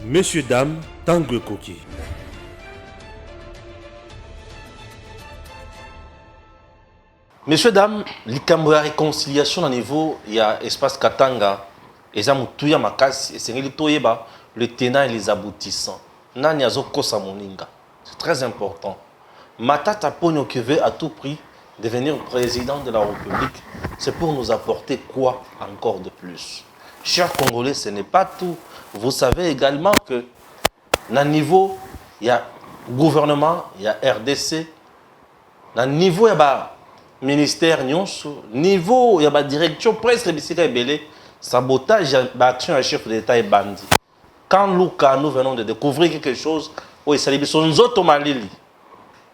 Messieurs, dames, Tanguy Koki. Messieurs, dames, likambo ya réconciliation au niveau il y a espace Katanga et ça mutuya makasi et c'est le tenant et les aboutissants. Nani azokosa moninga. C'est très important. Matata Ponyo qui veut à tout prix devenir président de la République, c'est pour nous apporter quoi encore de plus? Chers Congolais, ce n'est pas tout. Vous savez également que dans le niveau, il y a gouvernement, il y a RDC, dans le niveau, il y a ministère, niveau, il y a direction, presque sabotage, action à chef de l'État et bandit. Quand nous venons de découvrir quelque chose, oui, ça dit, nous autres malili.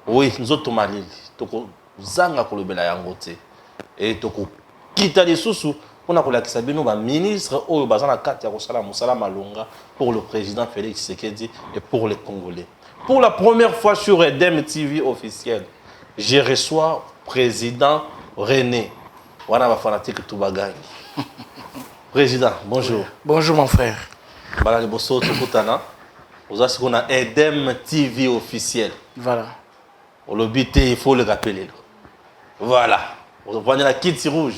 Oui, nous autres malili. Toko zanga kolobela yangote. Et toko kita les sous on a kolakisa bino ba ministre oyo bazana kati ya kosala musala malonga pour le président Félix Tshisekedi et pour les Congolais. Pour la première fois sur EDEM TV officiel, je reçois président René. Wana ba fanatique tout bagay. Président, bonjour. Bonjour mon frère. Bala liboso tokutana. Oza ce qu'on a EDEM TV officiel. Voilà. Le but, il faut le rappeler. Voilà. On va la Kitty rouge.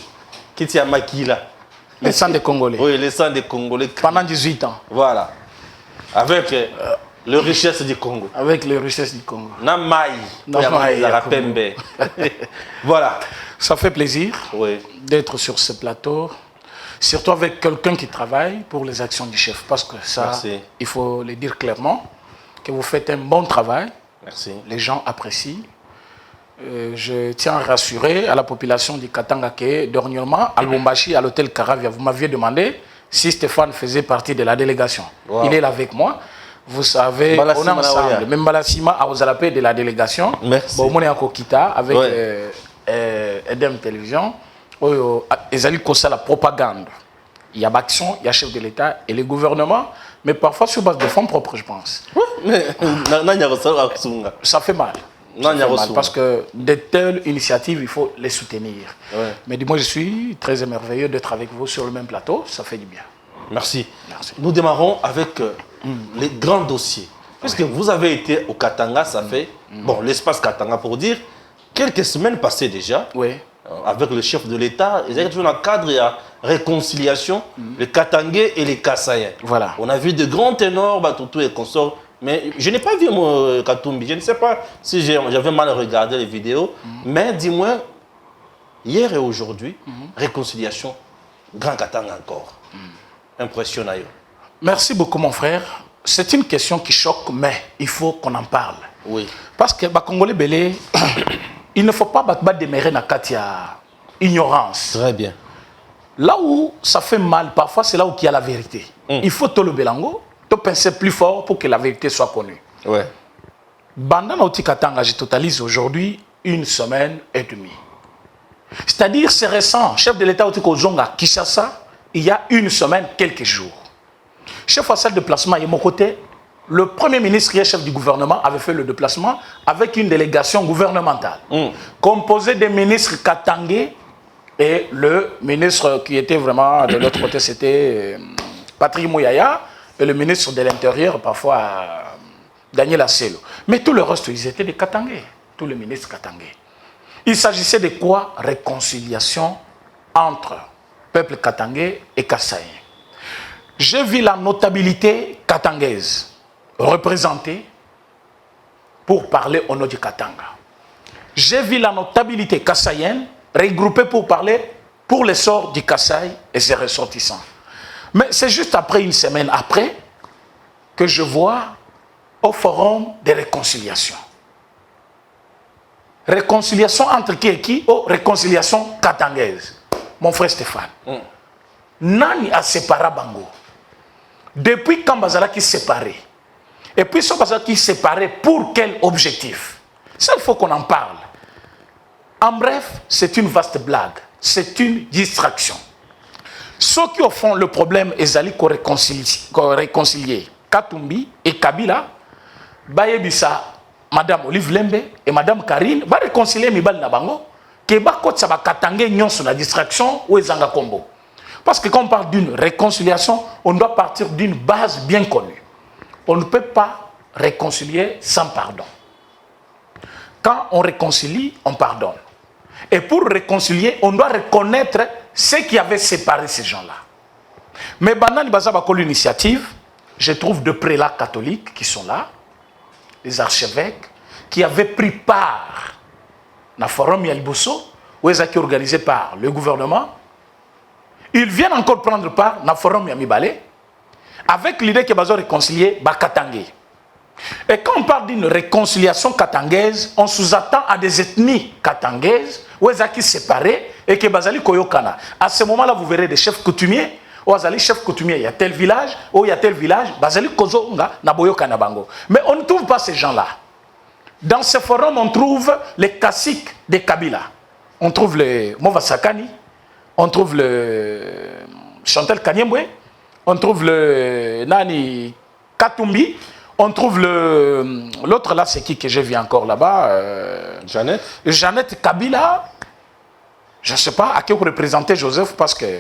Kitty Amakila. Le sang des Congolais. Oui, le sang des Congolais. Pendant 18 ans. Voilà. Avec le richesse du Congo. Avec les richesses du Congo. Namaï. Voilà. Ça fait plaisir d'être sur ce plateau. Surtout avec quelqu'un qui travaille pour les actions du chef. Parce que ça, il faut le dire clairement, que vous faites un bon travail. Merci. Les gens apprécient. Je tiens à rassurer à la population du Katanga que dernièrement, à Lubumbashi, à l'hôtel Caravia, vous m'aviez demandé si Stéphane faisait partie de la délégation. Wow. Il est là avec moi. Vous savez, on est ensemble. Même Balassima a aux appels de la délégation. Merci. Bon, on est à Kokita avec EDEM Télévision. Ils allaient causer la propagande. Il y a l'action, il y a le chef de l'État et le gouvernement, mais parfois sur base de fonds propres, je pense. Oui, mais ça fait mal. Parce que de telles initiatives, il faut les soutenir. Ouais. Mais dis-moi, je suis très émerveillé d'être avec vous sur le même plateau. Ça fait du bien. Merci. Merci. Nous démarrons avec les grands dossiers. Puisque vous avez été au Katanga, ça fait, bon, l'espace Katanga pour dire, quelques semaines passées déjà, avec le chef de l'État, ils étaient toujours dans le cadre de la réconciliation, les Katangais et les Kassaïens. Voilà. On a vu de grands ténors, Batutu et consorts. Mais je n'ai pas vu mon Katumbi. Je ne sais pas si j'avais mal regardé les vidéos. Mais dis-moi, hier et aujourd'hui, réconciliation, Grand Katanga encore. Impressionnant. Merci beaucoup mon frère. C'est une question qui choque, mais il faut qu'on en parle. Oui. Parce que les Congolais belé, il ne faut pas démarrer dans la ignorance. Très bien. Là où ça fait mal, parfois, c'est là où il y a la vérité. Il faut tout le belango. Tu penser plus fort pour que la vérité soit connue. Ouais. Bandana Oti Katanga, je totalise aujourd'hui 1 semaine et demie. C'est-à-dire, c'est récent. Chef de l'État Oti Kozonga, Kinshasa, il y a 1 semaine, quelques jours. Chef à ce déplacement, il y a mon côté, le premier ministre qui est chef du gouvernement avait fait le déplacement avec une délégation gouvernementale. Composée des ministres katangais et le ministre qui était vraiment de l'autre côté, c'était Patrick Mouyaya. Et le ministre de l'Intérieur, parfois, Daniel Asselo. Mais tout le reste, ils étaient des Katangais. Tous les ministres Katangais. Il s'agissait de quoi? Réconciliation entre peuple katangais et kassaïen. J'ai vu la notabilité katangaise représentée pour parler au nom du Katanga. J'ai vu la notabilité kassaïenne regroupée pour parler pour l'essor du Kasaï et ses ressortissants. Mais c'est juste après 1 semaine après que je vois au forum de réconciliation. Réconciliation entre qui et qui? Oh, réconciliation katangaise. Mon frère Stéphane. Nani a séparé Bango? Depuis quand Bazala qui séparé? Et puis ce Bazala qui séparé pour quel objectif? Ça, il faut qu'on en parle. En bref, c'est une vaste blague. C'est une distraction. Ceux qui au fond le problème est d'aller réconcilier Katumbi et Kabila, Bayebisa, Madame Olive Lembe et Madame Karine, va réconcilier Mibal Nabango, qui va côté ça Katangé nyon sur la distraction ou Ezanga Kombo. Parce que quand on parle d'une réconciliation, on doit partir d'une base bien connue. on ne peut pas réconcilier sans pardon. Quand on réconcilie, on pardonne. Et pour réconcilier, on doit reconnaître ce qui avait séparé ces gens-là. Mais pendant l'initiative, je trouve deux prélats catholiques qui sont là, les archevêques, qui avaient pris part dans le forum Yaliboso, où ils étaient organisés par le gouvernement. Ils viennent encore prendre part dans le forum Yamibale, avec l'idée qu'ils vont réconcilier Bakatangé. Et quand on parle d'une réconciliation katangaise, on sous-attend à des ethnies katangaises, où ils sont séparés, et que Bazali Koyokana. À ce moment-là, vous verrez des chefs coutumiers, où Bazali chef coutumier, il y a tel village, où il y a tel village, Bazali Kozonga, Naboyokana Bango. Mais on ne trouve pas ces gens-là. Dans ce forum, on trouve les caciques des Kabila. On trouve le Mova Sakani, on trouve le Chantal Kanyembwe, on trouve le Nani Katumbi, on trouve l'autre là, c'est qui que j'ai vu encore là-bas Jeannette. Jeannette Kabila. Je ne sais pas à qui vous représentez Joseph, parce que,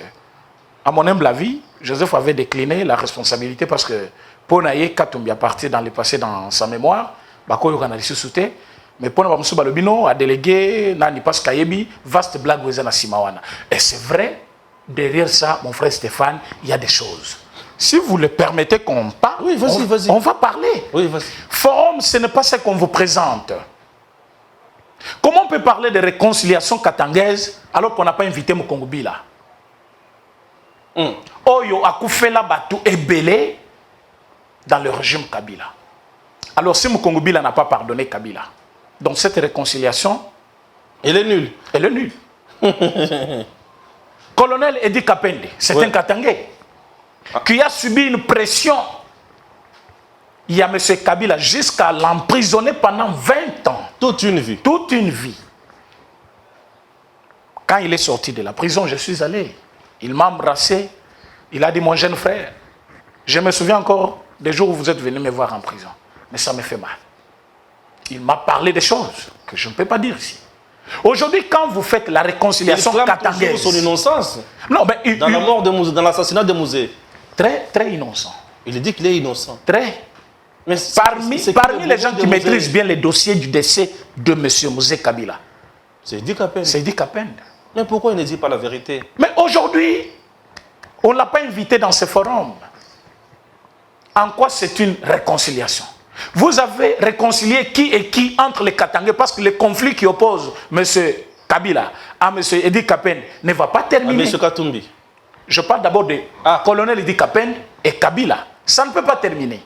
à mon humble avis, Joseph avait décliné la responsabilité parce que Ponaye Katumbi a parti dans le passé dans sa mémoire, Bakoyo Kanalissi Souté, mais Pona Bamsou Balobino a délégué Nani Pas Kayebi, vaste blague Wezana Simawana. Et c'est vrai, derrière ça, mon frère Stéphane, il y a des choses. Si vous le permettez qu'on parle, oui, vas-y. On va parler. Oui, vas-y. Forum, ce n'est pas ce qu'on vous présente. Comment on peut parler de réconciliation katangaise alors qu'on n'a pas invité Mokongobila? Oyo Akoufela Batou Ebele dans le régime Kabila. Alors si Mokongobila n'a pas pardonné Kabila, donc cette réconciliation, elle est nulle. Elle est nulle. Colonel Edi Kapende, c'est un Katangais qui a subi une pression. Il y a M. Kabila jusqu'à l'emprisonner pendant 20 ans. Toute une vie. Toute une vie. Quand il est sorti de la prison, je suis allé. Il m'a embrassé. Il a dit, mon jeune frère, je me souviens encore des jours où vous êtes venu me voir en prison. Mais ça me fait mal. Il m'a parlé des choses que je ne peux pas dire ici. Aujourd'hui, quand vous faites la réconciliation katangaise, son innocence. Non, mais dans la mort de Mouzé, dans l'assassinat de Mouzé. Très, très innocent. Il dit qu'il est innocent. Très. Mais parmi les gens qui maîtrisent bien les dossiers du décès de M. Mouzé Kabila, c'est Edi Kapende. C'est Edi Kapende. Mais pourquoi il ne dit pas la vérité? Mais aujourd'hui, on ne l'a pas invité dans ce forum. En quoi c'est une réconciliation? Vous avez réconcilié qui et qui entre les Katangais, parce que le conflit qui oppose M. Kabila à M. Edi Kapende ne va pas terminer. À M. Katumbi. Je parle d'abord de colonel Edi Kapende et Kabila. Ça ne peut pas terminer.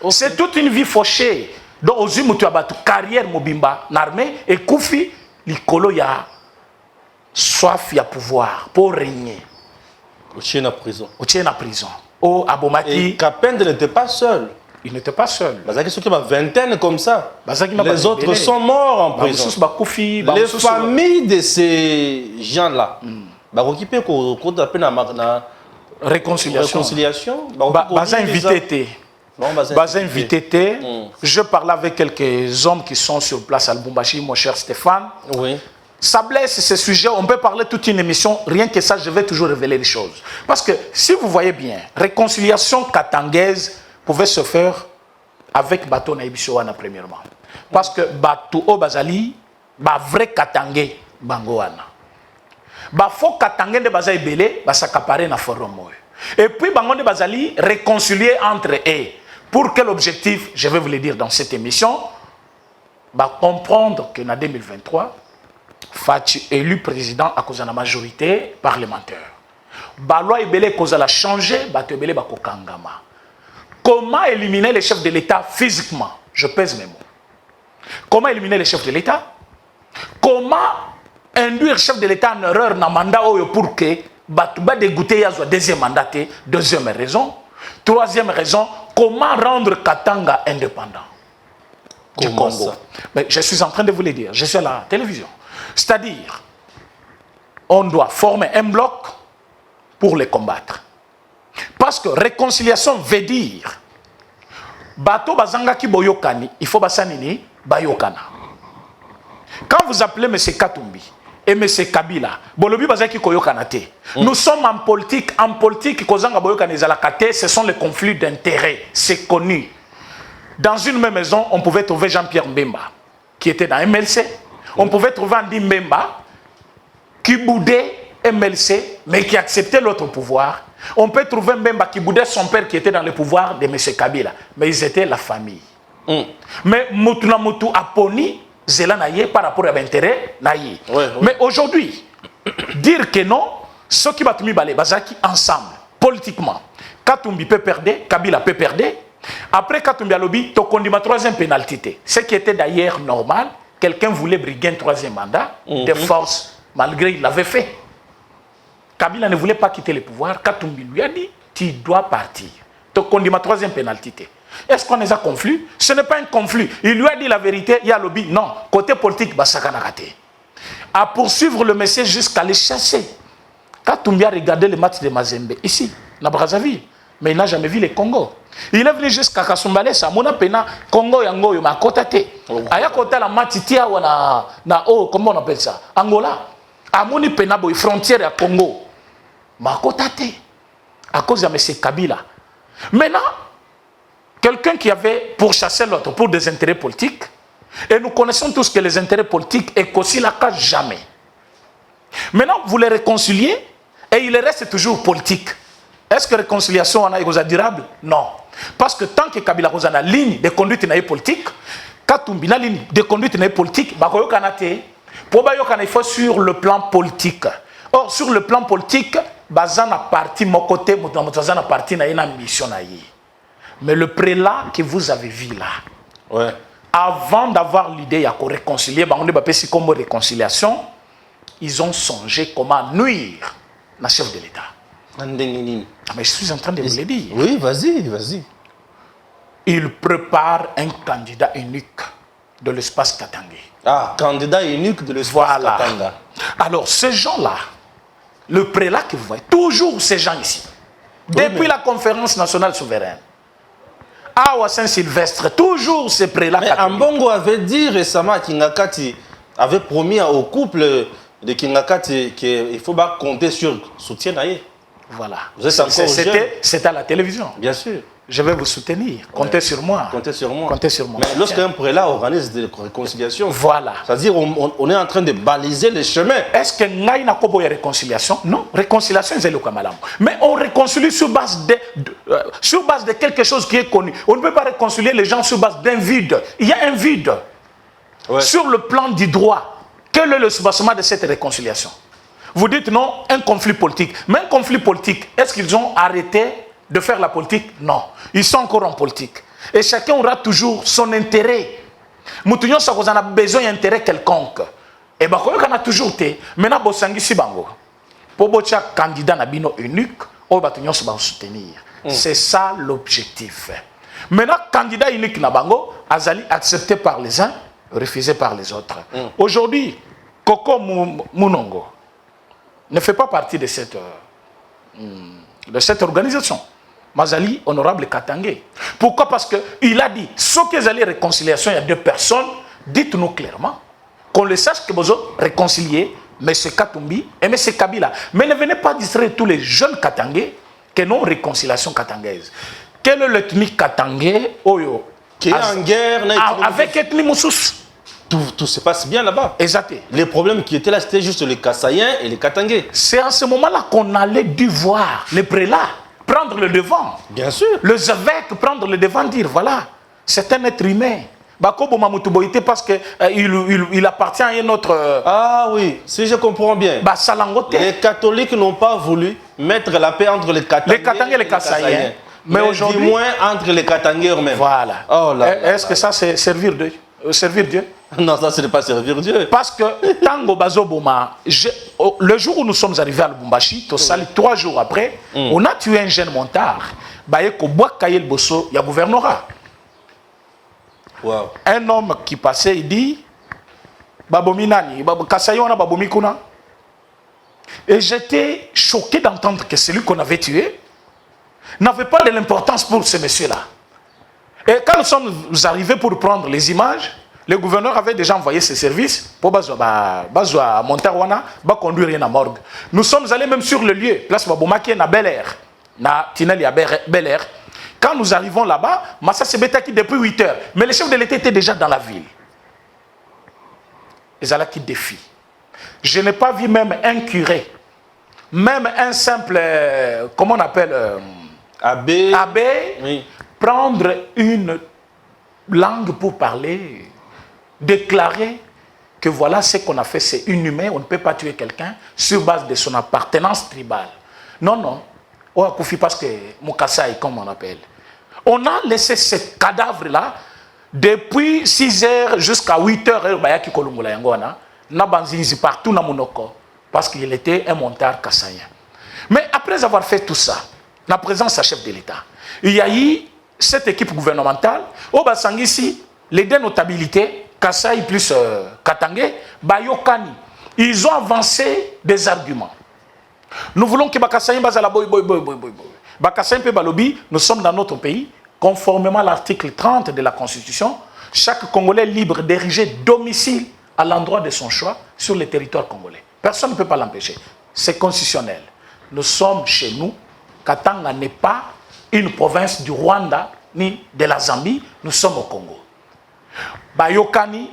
Okay. C'est toute une vie fauchée. Donc, aux Umutuabatu, carrière Mobimba, l'armée, et Koufi, l'Ikolo, il y a soif, il y a pouvoir pour régner. Au Tchien à prison. Au Tchien à prison. Au Abomaki. Et Kapende n'était pas seul. Il n'était pas seul. Bazaki qui a vingtaine comme ça. Les autres sont morts en prison. Les familles de ces gens-là, réconciliation. Je parlais avec quelques hommes qui sont sur place à Lubumbashi, mon cher Stéphane. Oui. Ça blesse ce sujet, on peut parler toute une émission, rien que ça, je vais toujours révéler les choses. Parce que si vous voyez bien, réconciliation katangaise pouvait se faire avec Bato Naibishowana premièrement. Parce que Bato Obazali, ba vrai katangé bangoana. Ba faux katangé de Bazali Belé, ba s'accaparer na forum. Et puis bangon de Bazali réconcilier entre eux. Pour quel objectif? Je vais vous le dire dans cette émission. Ba comprendre que en 2023, Fachi élu président à cause de la majorité parlementaire. Ba loi Ebele cause la changer, Bato Ebele ba kokangama. Comment éliminer les chefs de l'État physiquement? Je pèse mes mots. Comment éliminer les chefs de l'État? Comment induire le chef de l'État en erreur dans le mandat pour que Batouba dégoûté soit deuxième mandat? Deuxième raison. Troisième raison, comment rendre Katanga indépendant du Congo? Mais je suis en train de vous le dire. Je suis à la télévision. C'est-à-dire, on doit former un bloc pour les combattre. Parce que réconciliation veut dire Bato Bazanga ki boyokani, il faut basanini bayokana. Quand vous appelez M. Katumbi et M. Kabila, bolobi bazaki koyokana te. Nous sommes en politique kozanga boyokani zalakate, ce sont les conflits d'intérêts, c'est connu. Dans une même maison, on pouvait trouver Jean-Pierre Mbemba, qui était dans MLC. On pouvait trouver Andy Mbemba, qui boudait MLC, mais qui acceptait l'autre pouvoir. On peut trouver Mbemba qui boudait son père, qui était dans le pouvoir de M. Kabila. Mais ils étaient la famille. Mais Mutuna Mutu Aponi, Zela Naye, par rapport à l'intérêt, Naye. Mais aujourd'hui, dire que non, ceux qui battent Mibale, Bazaki, ensemble, politiquement, Katumbi peut perdre, Kabila peut perdre. Après Katumbi Alobi, Tokondi ma troisième pénalité. Ce qui était d'ailleurs normal, quelqu'un voulait briguer un troisième mandat de force, malgré qu'il l'avait fait. Kabila ne voulait pas quitter le pouvoir. Katumbi lui a dit, tu dois partir. Tokondi ma troisième pénalité. Est-ce qu'on les a conflits? Ce n'est pas un conflit. Il lui a dit la vérité, il y a lobby. Non, côté politique, Basaka n'a raté. À poursuivre le message jusqu'à les chasser. Katumbi a regardé le match de Mazembe, ici, na Brazzaville. Mais il n'a jamais vu le Congo. Il est venu jusqu'à Kasumbalé, ça m'a pena Congo yango yo makota te. Aya kota la matitia wana na comment on appelle ça? Angola. Amoni pena boy frontière à Congo. Makota te. À cause de M. Kabila. Maintenant, quelqu'un qui avait pourchassé l'autre pour des intérêts politiques, et nous connaissons tous que les intérêts politiques est aussi la case jamais. Maintenant, vous les réconciliez et il reste toujours politique. Est-ce que la réconciliation est durable? Non. Parce que tant que Kabila a une ligne de conduite politique, Katumbi a une ligne de conduite politique, il faut sur le plan politique. Or, sur le plan politique, Bazana parti, mon côté, Bazana parti, na une mission. Mais le prélat que vous avez vu là, avant d'avoir l'idée de réconcilier, comme réconciliation, ils ont songé comment nuire le chef de l'État. Mais je suis en train de vous le dire. Oui, vas-y, vas-y. Il prépare un candidat unique de l'espace Katangé. Ah, candidat unique de l'espace Katanga. Alors, ces gens-là, le prélat que vous voyez, toujours ces gens ici, depuis la conférence nationale souveraine, à Saint-Sylvestre, toujours ces prélats. Mais Ambongo avait dit récemment à Kingakati, avait promis au couple de Kingakati qu'il faut pas compter sur le soutien d'Aïe. Voilà. C'était à la télévision. Bien sûr. Je vais vous soutenir. Comptez sur moi. Comptez sur moi. Comptez sur moi. Mais lorsqu'un prélat organise des réconciliations, voilà. C'est-à-dire on est en train de baliser les chemins. Est-ce que nous avons une réconciliation? Non. Réconciliation, c'est le Kamalam. Mais on réconcilie sur base de quelque chose qui est connu. On ne peut pas réconcilier les gens sur base d'un vide. Il y a un vide. Sur le plan du droit. Quel est le soubassement de cette réconciliation? Vous dites non, un conflit politique. Mais un conflit politique, est-ce qu'ils ont arrêté de faire la politique? Non. Ils sont encore en politique. Et chacun aura toujours son intérêt. Moutounion, ça vous en a besoin d'intérêt quelconque. Et bien, on a toujours été. Maintenant, Bosangi Sibango. Pour un candidat nabino unique, on va soutenir. C'est ça l'objectif. Maintenant, candidat unique Nabango, Azali accepté par les uns, refusé par les autres. Aujourd'hui, Koko Mounongo ne fait pas partie de cette organisation. Mazali, honorable Katangé. Pourquoi? Parce qu'il a dit, ce que les réconciliation, il y a deux personnes, dites-nous clairement, qu'on le sache que vous réconciliez M. Katumbi et M. Kabila. Mais ne venez pas distraire tous les jeunes Katangés que non réconciliation katangaise. Quel est l'ethnie Katangé qui est en guerre avec l'ethnie Moussous? Tout se passe bien là-bas. Exact. Les problèmes qui étaient là, c'était juste les Kassaïens et les Katangais. C'est à ce moment-là qu'on allait dû voir les prélats prendre le devant. Bien sûr. Les évêques prendre le devant, dire voilà, c'est un être humain. Bakobo Mamoutou parce qu'il appartient à un autre. Ah oui, si je comprends bien. Les catholiques n'ont pas voulu mettre la paix entre les Katangais et les Kassaïens. Mais aujourd'hui, du moins entre les Katangais eux-mêmes. Voilà. Oh est-ce que ça, c'est servir Dieu? Servir Dieu? Non, ça, ce n'est pas servir Dieu. Parce que Tango Bazoboma, le jour où nous sommes arrivés à Lubumbashi, 3 jours après, on a tué un jeune montard. Bayeko Boakayel Bosso, il y a gouvernorat. Wow. Un homme qui passait, il dit Babominani, Kassayona Babomikuna. Et j'étais choqué d'entendre que celui qu'on avait tué n'avait pas de l'importance pour ce monsieur-là. Et quand nous sommes arrivés pour prendre les images, le gouverneur avait déjà envoyé ses services pour Montarwana, conduire rien à morgue. Nous sommes allés même sur le lieu, place Babomaki na Bel Air, na Tinali à Bel Air. Quand nous arrivons là-bas, Massa Sebetaki depuis 8 heures. Mais le chef de l'État était déjà dans la ville. Ils allaient qui défi. Je n'ai pas vu même un curé, même un simple, comment on appelle, Abbé, oui, prendre une langue pour parler, déclarer que voilà ce qu'on a fait, c'est inhumain, on ne peut pas tuer quelqu'un sur base de son appartenance tribale. Non, non. On a confié parce que Moukassaï, comme on appelle. On a laissé ce cadavre-là depuis 6 heures jusqu'à 8 heures. Partout dans Monoko. Parce qu'il était un montard kassaïen. Mais après avoir fait tout ça, la présence du chef de l'État, il y a eu cette équipe gouvernementale, au Basangisi, les deux notabilités, Kassaï plus Katangé, Bayokani, ils ont avancé des arguments. Nous voulons que Bakassaï Bazala boy. Bakassaï pe Balobi, nous sommes dans notre pays, conformément à l'article 30 de la Constitution, chaque Congolais est libre d'ériger domicile à l'endroit de son choix sur le territoire congolais. Personne ne peut pas l'empêcher. C'est constitutionnel. Nous sommes chez nous. Katanga n'est pas une province du Rwanda ni de la Zambie. Nous sommes au Congo. Bayokani,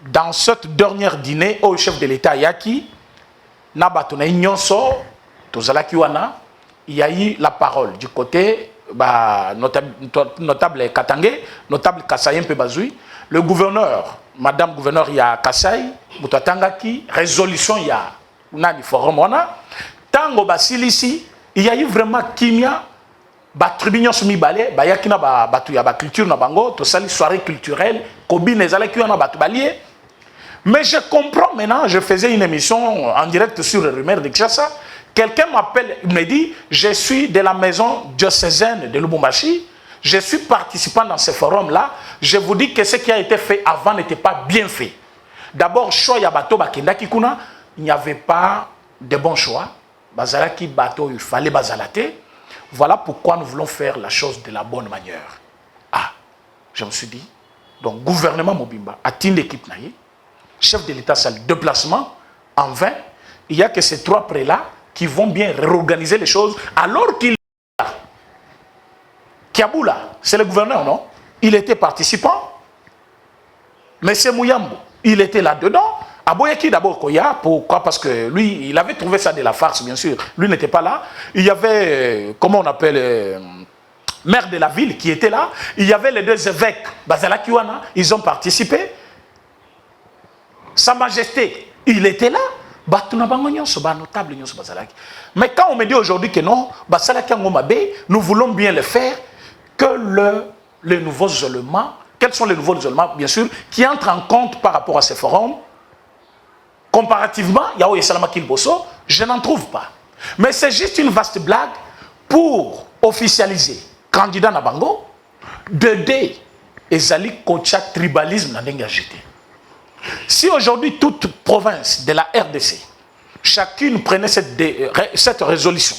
dans cette dernière dîner au chef de l'État Yaki, Nabatuna Inyonso, Tozalakiwana, il y a eu la parole du côté notable Katangé, notable Kassaïen Pebazui, le gouverneur, madame gouverneur, il y a Kassaï, Mutatangaki, résolution, il y a Nani Forum, Tango Basilisi, il y a eu vraiment Kimia, Batribignon Soumibale, Bayakina Batuya, Culture Nabango, Tosali soirée culturelle, Kobi Nezalaki, on a Batubalier. Mais je comprends maintenant, je faisais une émission en direct sur le rumeur de Kinshasa. Quelqu'un m'appelle, me dit, je suis de la maison diocésaine de Lubumbashi, je suis participant dans ce forum-là, je vous dis que ce qui a été fait avant n'était pas bien fait. D'abord, choix Yabato Bakendaki Kuna, il n'y avait pas de bon choix. Bazalaki Bato, il fallait bazalater. Voilà pourquoi nous voulons faire la chose de la bonne manière. Ah, je me suis dit, donc gouvernement Mobimba a une équipe naïe, chef de l'État, c'est le déplacement en vain. Il n'y a que ces 3 prélats qui vont bien réorganiser les choses alors qu'il est là. Kiaboula, c'est le gouverneur, non? Il était participant. Mais c'est Mouyambo, il était là-dedans. Aboyaki d'abord Koya, pourquoi? Parce que lui, il avait trouvé ça de la farce, bien sûr. Lui n'était pas là. Il y avait, comment on appelle, maire de la ville qui était là. Il y avait les 2 évêques, Bazalakiwana, ils ont participé. Sa Majesté, il était là. Mais quand on me dit aujourd'hui que non, nous voulons bien le faire, que les nouveaux isolements, quels sont les nouveaux isolements, bien sûr, qui entrent en compte par rapport à ces forums, comparativement, Yao et Salama Kilboso, je n'en trouve pas. Mais c'est juste une vaste blague pour officialiser candidat Nabango, de D et Zali Kocha tribalisme n'a agité. Si aujourd'hui toute province de la RDC, chacune prenait cette résolution,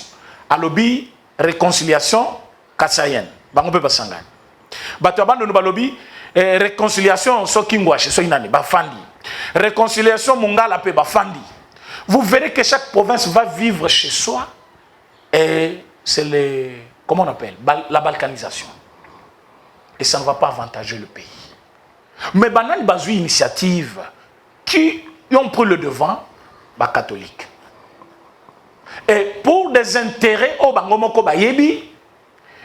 à lobby réconciliation kassaïenne, bango pe basangani. Bato abando no balobi réconciliation sokingwache soinani bafandi. Réconciliation mongala pe bafandi. Vous verrez que chaque province va vivre chez soi et c'est comment on appelle la balkanisation. Et ça ne va pas avantager le pays. Mais Banan Bazou initiative qui ont pris le devant, bah catholique. Et pour des intérêts au Bangomoko Bayebi,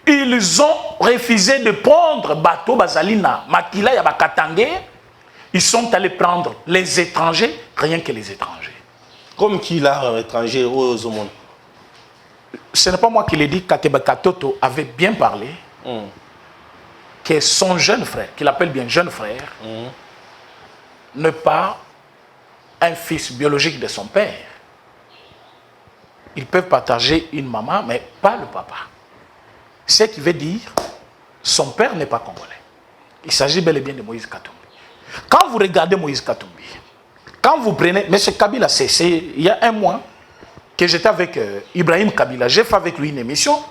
ils ont refusé de prendre bateau Bazalina, Makila Yaba Katangé. Ils sont allés prendre les étrangers, rien que les étrangers. Comme qui l'a étranger au monde? Ce n'est pas moi qui l'ai dit, Kateba Katoto avait bien parlé. Que son jeune frère, qu'il appelle bien jeune frère, n'est pas un fils biologique de son père. Ils peuvent partager une maman, mais pas le papa. Ce qui veut dire, son père n'est pas congolais. Il s'agit bel et bien de Moïse Katumbi. Quand vous regardez Moïse Katumbi, quand vous prenez, M. Kabila, il y a un mois que j'étais avec Ibrahim Kabila, j'ai fait avec lui une émission.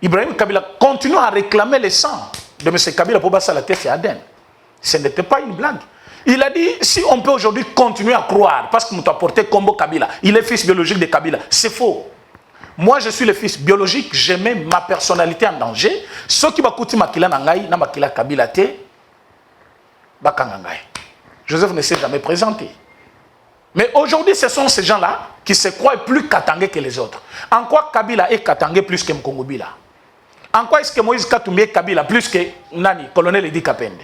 Ibrahim Kabila continue à réclamer le sang de M. Kabila pour passer la tête à Aden. Ce n'était pas une blague. Il a dit, si on peut aujourd'hui continuer à croire, parce que nous avons porté Kombo Kabila, il est fils biologique de Kabila, c'est faux. Moi, je suis le fils biologique, je mets ma personnalité en danger. Ce qui va coûter makila nangai, na makila kabila te, bakangangai. Joseph ne s'est jamais présenté. Mais aujourd'hui, ce sont ces gens-là qui se croient plus katangé que les autres. En quoi Kabila est katangé plus que Mkongobila? En quoi est-ce que Moïse Katumbi est Kabila plus que Nani, colonel Edi Kapende?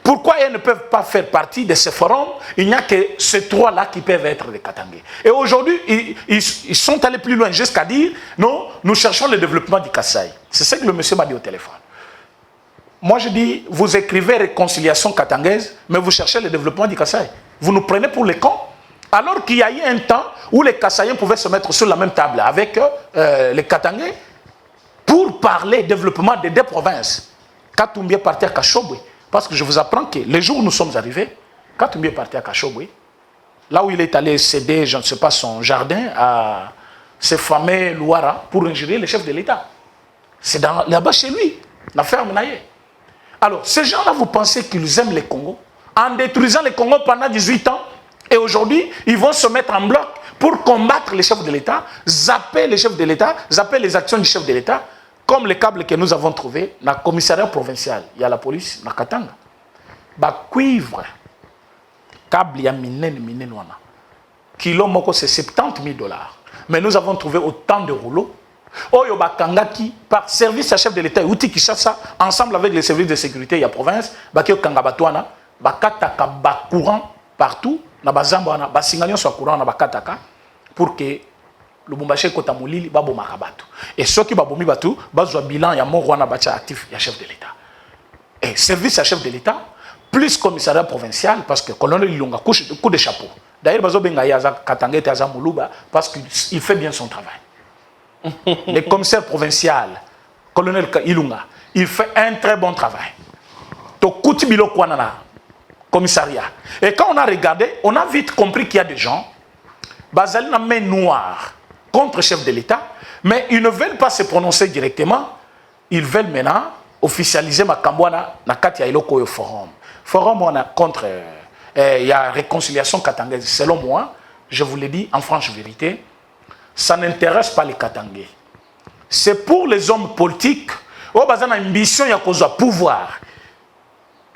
Pourquoi ils ne peuvent pas faire partie de ce forum? Il n'y a que ces trois-là qui peuvent être des Katangés. Et aujourd'hui, ils sont allés plus loin jusqu'à dire, non, nous cherchons le développement du Kasaï. C'est ce que le monsieur m'a dit au téléphone. Moi, je dis, vous écrivez réconciliation katangaise, mais vous cherchez le développement du Kasaï. Vous nous prenez pour les cons? Alors qu'il y a eu un temps où les Kassaïens pouvaient se mettre sur la même table avec les Katangais pour parler développement des deux provinces. Katumbi est parti à Kachobwe. Parce que je vous apprends que les jours où nous sommes arrivés, Katumbi est parti à Kachobwe, là où il est allé céder, je ne sais pas, son jardin à ces fameux Louara pour ingérer le chef de l'État. C'est là-bas chez lui, la ferme Naye. Alors, ces gens-là, vous pensez qu'ils aiment les Congos? En détruisant les Congos pendant 18 ans, et aujourd'hui, ils vont se mettre en bloc pour combattre les chefs de l'État, zapper les chefs de l'État, zapper les actions du chef de l'État, comme les câbles que nous avons trouvés dans le commissariat provincial. Il y a la police, dans Katanga. Bah, cuivre, câble, il y a minen, kilo moko, c'est 70 000 $. Mais nous avons trouvé autant de rouleaux. Oyo bakangaki par service à chef de l'État, outi Kishasa, ensemble avec les services de sécurité, il y a province, bakio kangabatouana, bakataka bacourant partout, na bazamba, basinganyo soit courant na bakataka, pour que le bombaché kota moulili babo makabatu. Et ceux qui babomi batu, bazwa bilan ya mort wana bacha actif ya chef de l'État. Et service à chef de l'État, plus commissariat provincial, parce que colonel Ilunga coup de chapeau. D'ailleurs, bazo benga yaza katangete yaza muluba, parce qu'il fait bien son travail. Le commissaire provincial, colonel Ilunga, il fait un très bon travail. To kuti bilo kwanana commissariat. Et quand on a regardé, on a vite compris qu'il y a des gens, bazali na main noire contre le chef de l'État, mais ils ne veulent pas se prononcer directement, ils veulent maintenant officialiser ma kambwana na kati ya iloko yo forum. Forum on a contre il y a réconciliation katangaise. Selon moi, je vous l'ai dit en franche vérité, ça n'intéresse pas les Katangais. C'est pour les hommes politiques, oh bazana ambition ya kozwa pouvoir,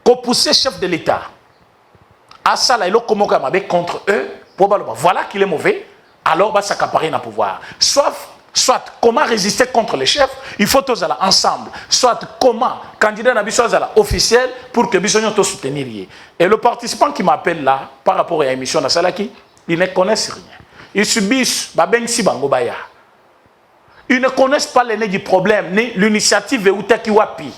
ko pousser chef de l'État à ça là iloko moko mabe contre eux. Voilà qu'il est mauvais, alors bah, ça s'accaparer dans le pouvoir. Soit comment résister contre les chefs, il faut tous aller ensemble. Soit comment candidat à la officiel pour que Bissonio te soutenir. Et le participant qui m'appelle là, par rapport à l'émission de Salaki, ils ne connaissent rien. Ils subissent Babengsi Bangobaya. Ils ne connaissent pas l'aîné du problème, ni l'initiative et Outeki Wapi.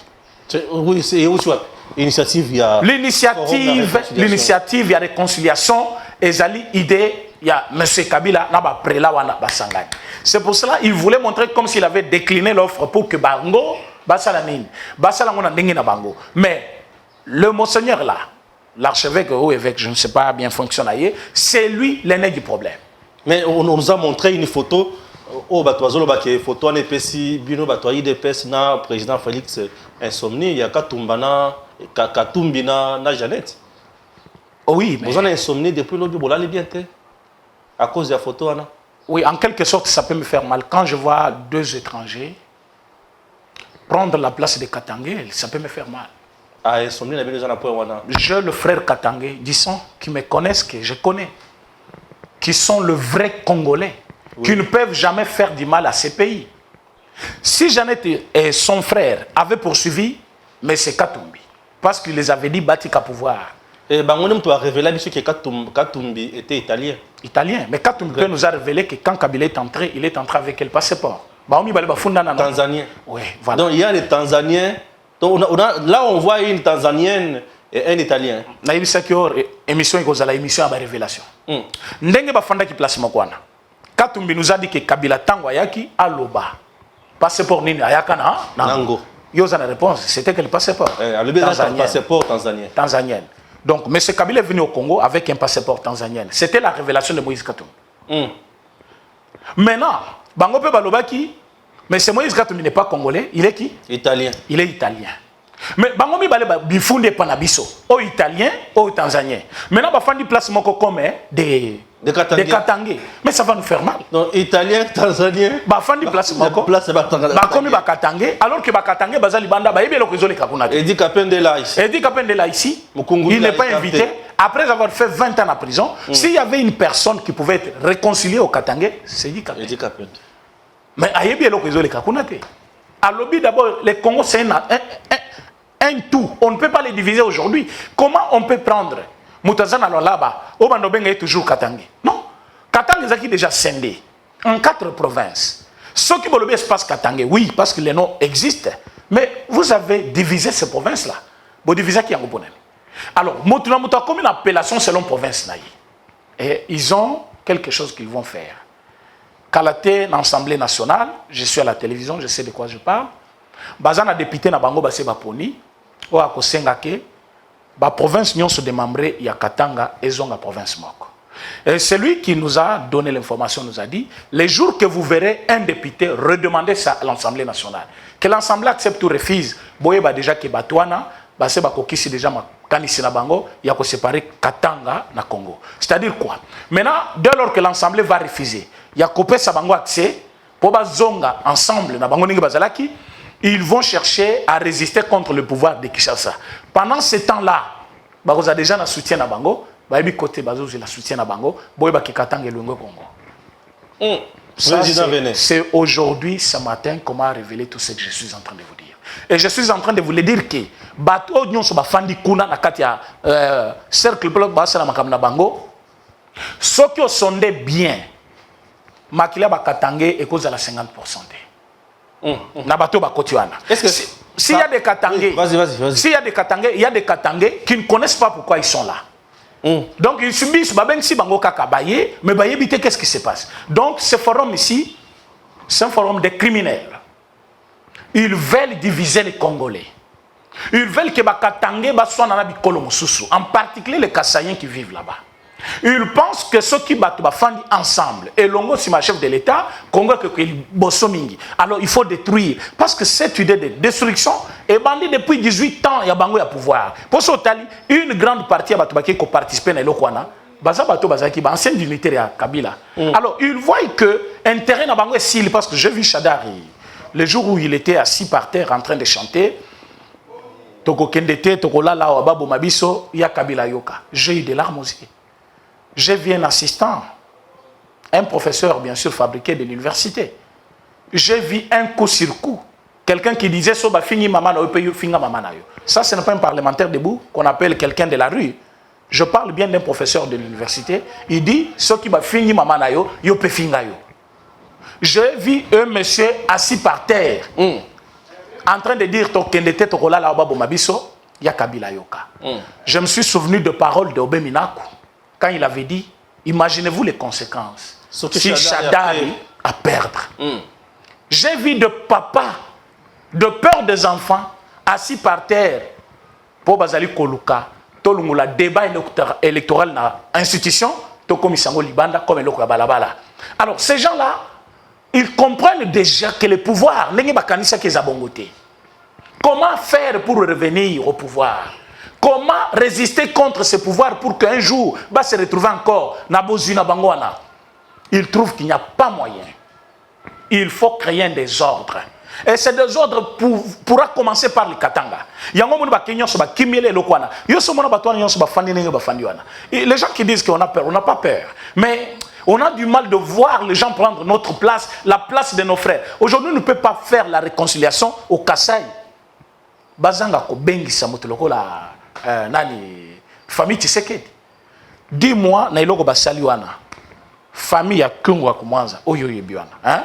Oui, c'est où tu vois? L'initiative, il y a. L'initiative, il y a réconciliation. Et Zali, idée, il y a M. Kabila, c'est pour cela qu'il voulait montrer comme s'il avait décliné l'offre pour que Bango, Bassalamine, Bassalamon na Bango. Mais le monseigneur là, l'archevêque ou évêque, je ne sais pas bien fonctionner, c'est lui l'aîné du problème. Mais on nous a montré une photo. Oh, Batoazolo, photo en épaissi, Bino Batoyi d'épaisse, na président Félix Insomnie, il y a Katumbina, na Jeannette. Oui, mais... Vous en avez insomnie depuis l'autre jour, bien à cause de la photo, Anna. Oui, en quelque sorte, ça peut me faire mal. Quand je vois deux étrangers prendre la place des Katangais, ça peut me faire mal. Ah, insomnie, il y a besoin de je, le frère Katangais, disons, qui me connaissent, que je connais, qui sont le vrai Congolais, oui, qui ne peuvent jamais faire du mal à ces pays. Si Jeannette et son frère avaient poursuivi, mais c'est Katumbi, parce qu'il les avait dit bâti qu'à pouvoir. Et Bangonem tu as révélé que Katumbi était italien. Italien, mais Katumbi nous a révélé que quand Kabila est entré, il est entré avec quel passeport? Tanzanien. Oui, voilà. Donc il y a les Tanzaniens. Donc là on voit une Tanzanienne et un Italien. Na ibisa ki or émission ikozala émission à révélation. Ndenge bafanda ki place mokwana. Katumbi nous a dit que Kabila tango ayaki aloba. Passeport nini ayaka na Nango. Yoza na réponse, c'était quel passeport? Le passeport tanzanien. Tanzanienne. Donc, M. Kabila est venu au Congo avec un passeport tanzanien. C'était la révélation de Moïse Katumbi. Maintenant, Bango pe balobaki, mais M. Moïse Katumbi n'est pas congolais, il est qui? Italien. Il est italien. Mais Bango mi balé bifunde panabiso, au italien, au tanzanien. Maintenant, bafandi place moko comme des Des Katangais. Des Katangais. Mais ça va nous faire mal. Donc, Italien, Tanzanien. Bah, fan du place Moko. Place, c'est pas Bah, comme il va Katangais, alors que Katangais, Bazali Banda, bah, il y a le réseau de Kakunate. Et dit Kapende là ici. Et dit Kapende là ici, Mukungu il n'est pas là, invité. Après avoir fait 20 ans en prison, s'il y avait une personne qui pouvait être réconciliée au Katangais, c'est dit Kapende. Et dit Kapende. Mais il y a le réseau de Kakunate. À l'objet d'abord, les Congos, c'est un tout. On ne peut pas les diviser aujourd'hui. Comment on peut prendre Moutazan alors là-bas, Obandobenga est toujours Katangais? Non. Katangais est déjà scindé en 4 provinces. Ce qui veut espace Katangais, oui, parce que les noms existent. Mais vous avez divisé ces provinces-là. Vous divisez qui en opponent. Alors, Moutuna Mouta comme une appellation selon province. Et ils ont quelque chose qu'ils vont faire. Kalaté, l'Assemblée nationale, je suis à la télévision, je sais de quoi je parle. Bazana député na bango basé baponi. Ou à Kosengake. La province nyonso se démembrée, il y a Katanga et Zonga province Moko. Et celui qui nous a donné l'information nous a dit, les jours que vous verrez un député redemander ça à l'Assemblée nationale, que l'Assemblée accepte ou refuse, boye ba déjà que Batouana, basé bakokisi déjà ma kanisi na bango, il y a ko séparer Katanga na Congo. C'est-à-dire quoi? Maintenant, dès lors que l'Assemblée va refuser, il y a coupé sa bango accès, pour ba Zonga ensemble na bango ningi bazalaki, ils vont chercher à résister contre le pouvoir de Kinshasa. Pendant ce temps-là, vous avez déjà un soutien à Bango, vous avez côté la soutien à Bango, vous avez Katanga et Congo. C'est aujourd'hui, ce matin, comment révéler tout ce que je suis en train de vous dire. Et je suis en train de vous le dire que bateau nous sommes fandi kuna na katia cercle bloc basa na makamna Bango. Ceux qui ont sondé bien, makila ba Katangé et cause à la 50%. Est-ce que s'il y a des Katangais, s'il y a des Katangais, il y a des Katangais qui ne connaissent pas pourquoi ils sont là. Donc ils subissent si bango kakabaye, mais baye bité qu'est-ce qui se passe. Donc ce forum ici, c'est un forum des criminels. Ils veulent diviser les Congolais. Ils veulent que Katangais soient dans la bikolo mususu, en particulier les Kassaïens qui vivent là-bas. Ils pensent que ceux qui battent fandi ensemble, et Longo si ma chef de l'État, Congo que Bossomingi. Alors il faut détruire. Parce que cette idée de destruction est bandée depuis 18 ans, il y a Bango à pouvoir. Pour ce tali, une grande partie a qui participe à l'Okwana, Bazabato Bazaki, ancienne dignitaire à Kabila. Alors ils voient que un terrain à Bango est s'il, parce que j'ai vu Chadari, le jour où il était assis par terre en train de chanter, Toko Kendete, Toko Lala, Wababo Mabiso, il y a Kabila Yoka. J'ai eu des larmes aussi. J'ai vu un assistant, un professeur bien sûr fabriqué de l'université. J'ai vu un coup sur coup. Quelqu'un qui disait Soba fini maman na yo finga maman na yo. Ça ce n'est pas un parlementaire debout qu'on appelle quelqu'un de la rue. Je parle bien d'un professeur de l'université. Il dit ce qui va finir maman na yo pe finga yo. J'ai vu un monsieur assis par terre en train de dire Tokendete Tokola la Obabo Mabiso ya Kabila Yoka. Je me suis souvenu de paroles de Obé Minaku. Quand il avait dit, imaginez-vous les conséquences si Chadari a perdre. J'ai vu de papa, de peur des enfants, assis par terre, pour Bazali Koluka, Tolungula, débat électoral dans l'institution, Tokomisango Libanda, comme Eloko Balabala. Alors, ces gens-là, ils comprennent déjà que le pouvoir, comment faire pour revenir au pouvoir? Comment résister contre ce pouvoir pour qu'un jour, va se retrouver encore Nabozuna Bangwana? Il trouve qu'il n'y a pas moyen. Il faut créer un désordre. Et ce désordre pourra commencer par le Katanga. Les gens qui disent qu'on a peur, on n'a pas peur. Mais on a du mal de voir les gens prendre notre place, la place de nos frères. Aujourd'hui, on ne peut pas faire la réconciliation au Kassai. Bazanga ko bengi samotoloko la nani famille Tshisekedi. Dis-moi na iloko basali wana. Famille ya Kungwa Kumwanza oyo yebiwana, hein?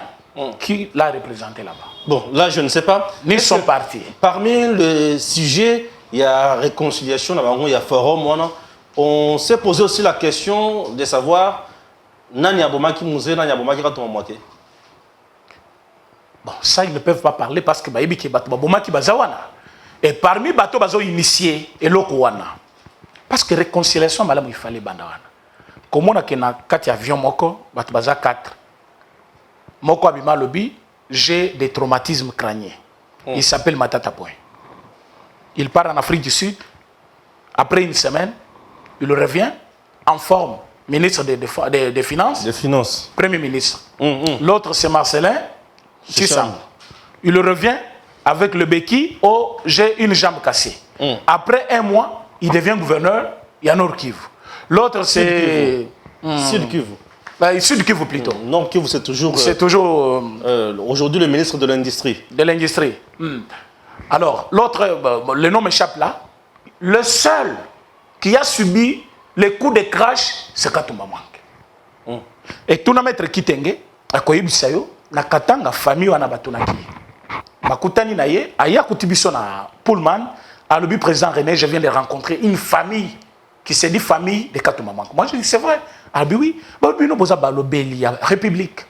Qui l'a représenté là-bas? Bon, là je ne sais pas. Ni son parti. Parmi les sujets, il y a réconciliation, il y a forum. On s'est posé aussi la question de savoir nani abomaki musée, nani abomaki raton moitié. Bon, ça ils ne peuvent pas parler parce que baïbi ki bato babomaki bazawana. Et parmi bato bazo initié et wana. Parce que réconciliation malamu il fallait bandawana. Comme on a na kati avion moko bato baza 4. Moko abima lobi, j'ai des traumatismes crâniens. Il s'appelle Matata Point. Il part en Afrique du Sud. Après une semaine, il revient en forme. ministre des Finances. Des Finances. Premier ministre. L'autre, c'est Marcelin Tissang. Il revient avec le béquille, oh, j'ai une jambe cassée. Après un mois, il devient gouverneur Nord Kivu. L'autre, c'est... Sud Kivu. Sud Kivu plutôt. Nord Kivu, c'est toujours... C'est toujours... aujourd'hui, le ministre de l'Industrie. De l'Industrie. Alors, l'autre, le nom m'échappe là. Le seul qui a subi les coups de crash, c'est Katumba Mwange. Et tout le maître Kitenge, à Koyibisayo, na Katanga, famille wana batunaki. Bakutani na ye, aya kutibiso na Pullman, à l'objet président René, je viens de rencontrer une famille qui s'est dit famille de Katumba Mwange. Moi, je dis, c'est vrai. Ah oui, oui, nous avons balobeli, République.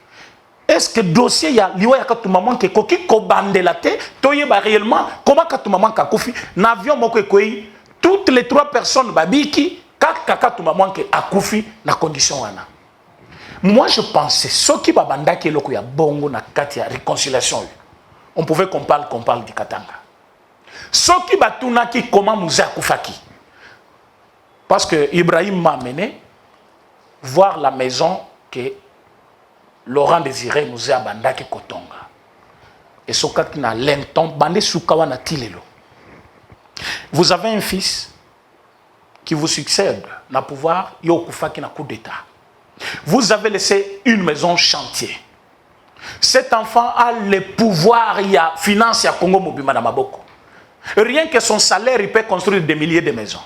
Est-ce que le dossier, il y a l'Iwa Katumba Mwange qui kobande la tête, toyeba réellement, comment Katumba Mwange a koufi, n'avion moko ekoyi, toutes les 3 personnes, babiki, Katumba Mwange a koufi, na condition wana. Moi, je pensais, ce qui babanda qui est le bongo na kati ya réconciliation, on pouvait qu'on parle du Katanga. Ce qui batuna qui comment nous a koufaki. Parce que Ibrahim m'a amené voir la maison que Laurent Désiré nous a bandaki Kotonga. Et ce qui n'a l'enton bandé soukawa na tilelo. Vous avez un fils qui vous succède na pouvoir yo koufaki na coup d'état. Vous avez laissé une maison chantier. Cet enfant a le pouvoir, il y a finance, il y a Congo Mobima na maboko. Rien que son salaire, il peut construire des milliers de maisons.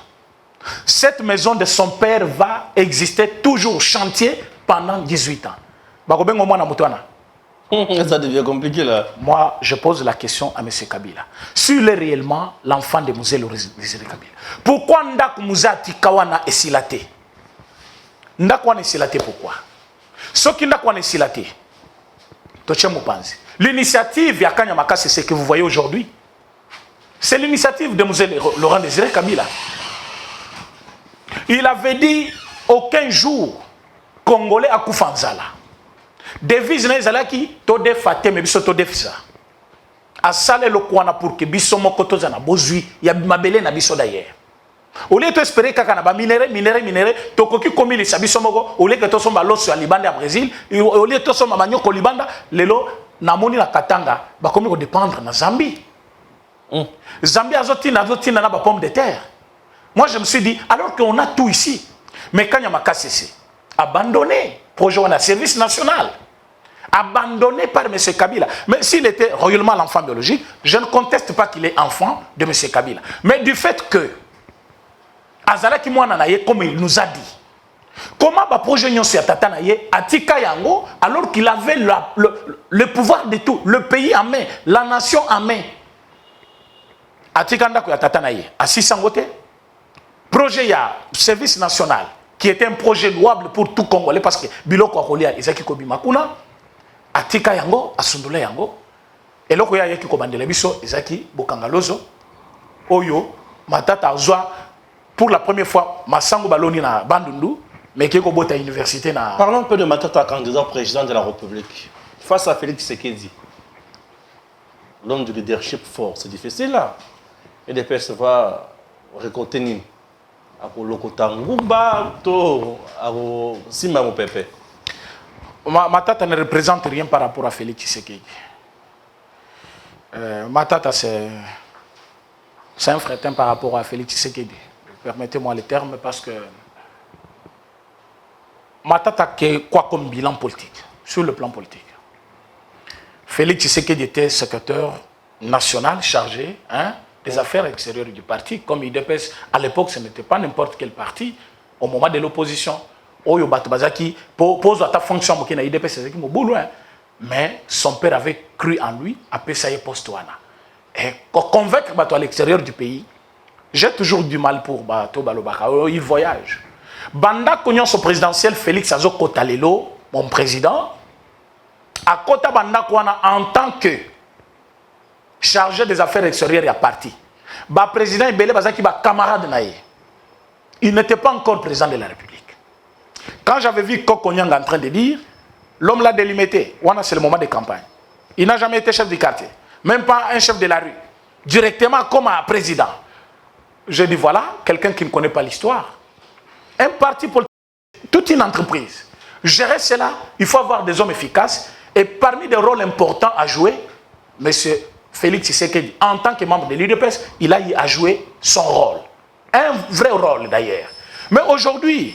Cette maison de son père va exister toujours chantier pendant 18 ans. Ça devient compliqué là. Moi, je pose la question à M. Kabila. S'il est réellement l'enfant de Mouzé Désiré Kabila, pourquoi Ndak Mouza Tikawana est silaté? Ndakwana est silaté pourquoi? Ce qui Ndakwana est silaté, l'initiative Yakanya Makasi, c'est ce que vous voyez aujourd'hui. C'est l'initiative de Mouzé Laurent Désiré Kabila. Il avait dit aucun jour Congolais à Koufanzala. Devise na ezalaki to defate me biso to defisa. Asale lo kwana pour que biso moko toza na bozui ya mabele na biso d'ailleurs. Au lieu de espérer kaka na ba minéré to koki komili sa biso moko au lieu que to somba loso ya Libanda ya Brésil au lieu to somba manyoko Libanda lelo na moni na Katanga ba komi ko dépendre na Zambie. Zambie azotina na ba pomme de terre. Moi, je me suis dit, alors qu'on a tout ici, mais quand il y a Makasese, abandonné, projet de service national, abandonné par M. Kabila. Mais s'il était royalement l'enfant biologique, je ne conteste pas qu'il est enfant de M. Kabila. Mais du fait que, Azalaki Mouananaye, comme il nous a dit, comment le projet Nyonsi Atatanaye a tika yango alors qu'il avait le pouvoir de tout, le pays en main, la nation en main. Atika Ndako Atatanaye, à 600 côtés. Projet ya service national qui était un projet louable pour tout Congolais parce que biloko akolia ezaki kobima kuna atika yango asundula yango eloko ya yaki kobandela biso ezaki bokangalozo oyo matata azwa pour la première fois masango baloni na bandundu mais qui ko bota université na. Parlons un peu de Matata, candidat président de la République face à Félix Tshisekedi, l'homme du leadership fort. C'est difficile là et de percevoir récolter Nîmes. Matata ne représente rien par rapport à Félix Tshisekedi. Matata, c'est un fretin par rapport à Félix Tshisekedi. Permettez-moi le terme parce que Matata, quoi comme bilan politique, sur le plan politique. Félix Tshisekedi était secrétaire national chargé, des affaires extérieures du parti, comme IDPS. À l'époque, ce n'était pas n'importe quel parti. Au moment de l'opposition, Oyo Batbazaki pose à ta fonction, mais son père avait cru en lui, après ça y est post-wana. Et convaincre Bato à l'extérieur du pays, j'ai toujours du mal pour Bato Balobaka. Il voyage. Banda Cognon, son présidentiel, Félix Azo Kotalelo, mon président, à Kota Banda Kwana en tant que chargé des affaires extérieures et à parti. Le président Ibele Bazaki, camarade naïe. Il n'était pas encore président de la République. Quand j'avais vu Kokonyang en train de dire, l'homme l'a délimité. C'est le moment de campagne. Il n'a jamais été chef du quartier. Même pas un chef de la rue. Directement comme un président. Je dis voilà, quelqu'un qui ne connaît pas l'histoire. Un parti politique toute une entreprise. Gérer cela, il faut avoir des hommes efficaces. Et parmi des rôles importants à jouer, M. Félix Tshisekedi, en tant que membre de l'UDPS, il a eu à jouer son rôle. Un vrai rôle d'ailleurs. Mais aujourd'hui,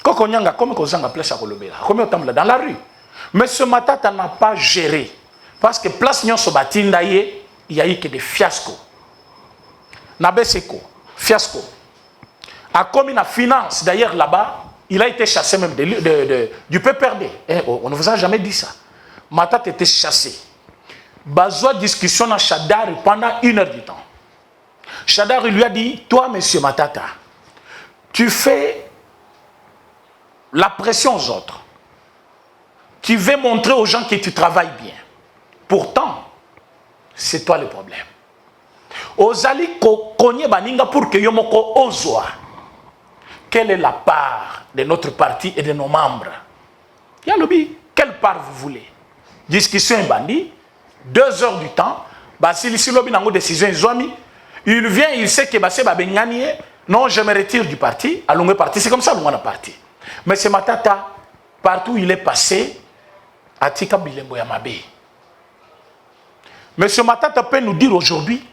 comme on a place à Kolobela, comme on dans la rue, M. Matata n'a pas géré. Parce que place Nyon Sobatinda, il y a eu que des fiascos. Nabeseko, fiasco. A commis la finance, d'ailleurs là-bas, il a été chassé même du PPRD. On ne vous a jamais dit ça. Matata était chassé. Bazoua discussion à Chadar pendant 1 heure du temps. Chadar lui a dit, toi, monsieur Matata, tu fais la pression aux autres. Tu veux montrer aux gens que tu travailles bien. Pourtant, c'est toi le problème. Ozali konye baninga pour que yomoko ozwa. Quelle est la part de notre parti et de nos membres? Yalobi, quelle part vous voulez? Discussion est bandit. 2 heures du temps. Basili Silobi nango décision il vient, il sait que Bassé Babengani, non, je me retire du parti. À longue parti, c'est comme ça, on a parti. Mais c'est Matata, partout où il est passé, à Tika Bilembo Yamabe. Monsieur Matata peut nous dire aujourd'hui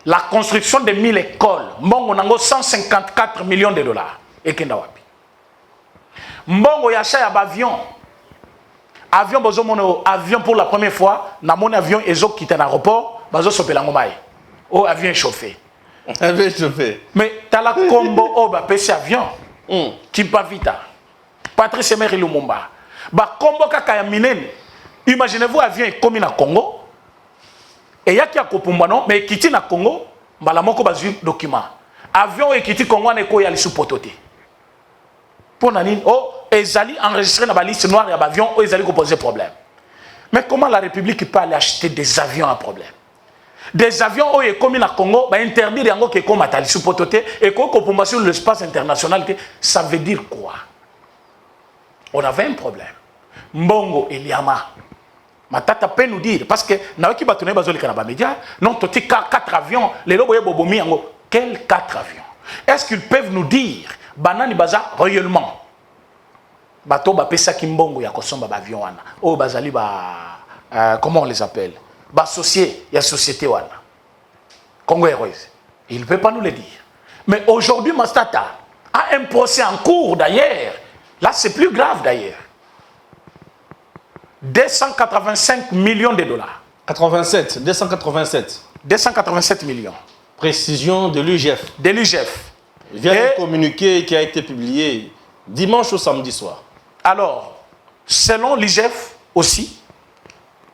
la construction de 1000 écoles. Mbongo nango 154 millions de dollars. Et Kendawapi. Mbongo yacha ya avion. Avion bozo mono avion pour la première fois. Na mon avion ezo quitte l'aéroport. Bazo sopelango mai. Oh avion chauffé. Avion chauffé. Mais t'as la combo oh ba pesi avion. Kimpa Vita. Patrice Emery Lumumba. Ba combo kaka ya minene. Imaginez-vous avion est comme na Congo. Et il y a qui a Kopumbano, mais qui na Congo, balamoko bazu document. Avion et qui Congo ne ko ya lisu pototé. Pour nani, oh, ezali enregistré dans la liste noire et avion, oh, ezali ko poser problème. Mais comment la République peut aller acheter des avions à problème? Des avions oh, et comme na Congo, bah interdire yango que comme atali lisu pototé et ko Kopumba sur l'espace international, ça veut dire quoi? On avait un problème. Mbongo et Liama. Matata peut nous dire, parce que Naoki Batoune Bazoli Kanaba Média, non, toti 4 avions, les loboye bobomi yango, quels 4 avions? Est-ce qu'ils peuvent nous dire, banani baza réellement? Bato ba pesa kimbongo ya kosomba ba avion wana. Oh bazali ba comment on les appelle? Ba associé, ya société wana. Congo Airways. Il ne peut pas nous le dire. Mais aujourd'hui Matata a un procès en cours d'ailleurs. Là c'est plus grave d'ailleurs. 285 millions de dollars. 87, 287. 287 millions. Précision de l'UGF. De l'UGF. Via un communiqué qui a été publié dimanche au samedi soir. Alors, selon l'UGF aussi,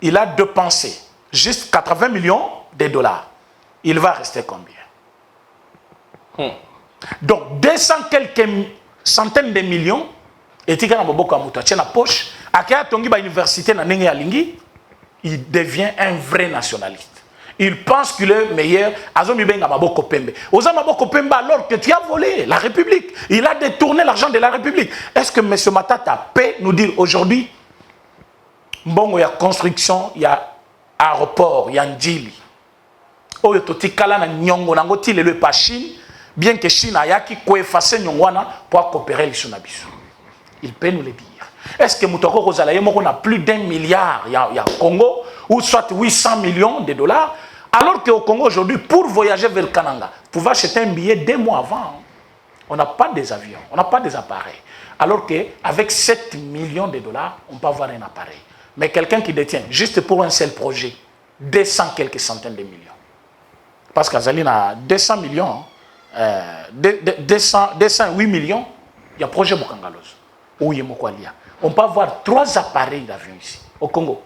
il a dépensé juste 80 millions de dollars. Il va rester combien? Donc, 200 quelques centaines de millions, et tu as la poche, il devient un vrai nationaliste. Il pense qu'il est meilleur. Alors que tu as volé la République. Il a détourné l'argent de la République. Est-ce que M. Matata peut nous dire aujourd'hui, bon, il y a construction, il y a aéroport, il y a Ndjili. Bien que Chine a effacer pour coopérer les Sunabisu. Il peut nous le dire. Est-ce que Moutoko Rosalaye a plus d'1 milliard il y a Congo, ou soit 800 millions de dollars, alors qu'au Congo aujourd'hui, pour voyager vers le Kananga, vous pouvez acheter un billet 2 mois avant. On n'a pas des avions, on n'a pas des appareils. Alors qu'avec 7 millions de dollars, on peut avoir un appareil. Mais quelqu'un qui détient, juste pour un seul projet, 200 quelques centaines de millions. Parce qu'Azaline a 200 millions, 208 millions, il y a un projet Bokangalos. On peut avoir 3 appareils d'avion ici, au Congo.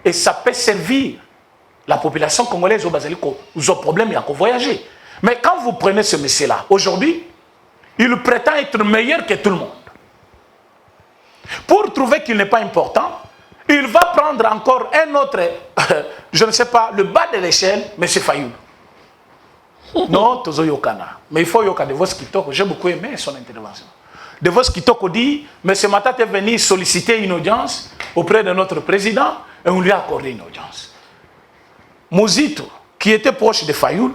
Et ça peut servir la population congolaise au Basilico, aux problèmes de voyager. Mais quand vous prenez ce monsieur-là, aujourd'hui, il prétend être meilleur que tout le monde. Pour trouver qu'il n'est pas important, il va prendre encore un autre, je ne sais pas, le bas de l'échelle, M. Fayoul. Non, Tozo Yokana. Mais il faut Yokana de vos Kitoko. J'ai beaucoup aimé son intervention. De vos Kitoko dit, M. Matata est venu solliciter une audience auprès de notre président et on lui a accordé une audience. Mouzito, qui était proche de Fayoul,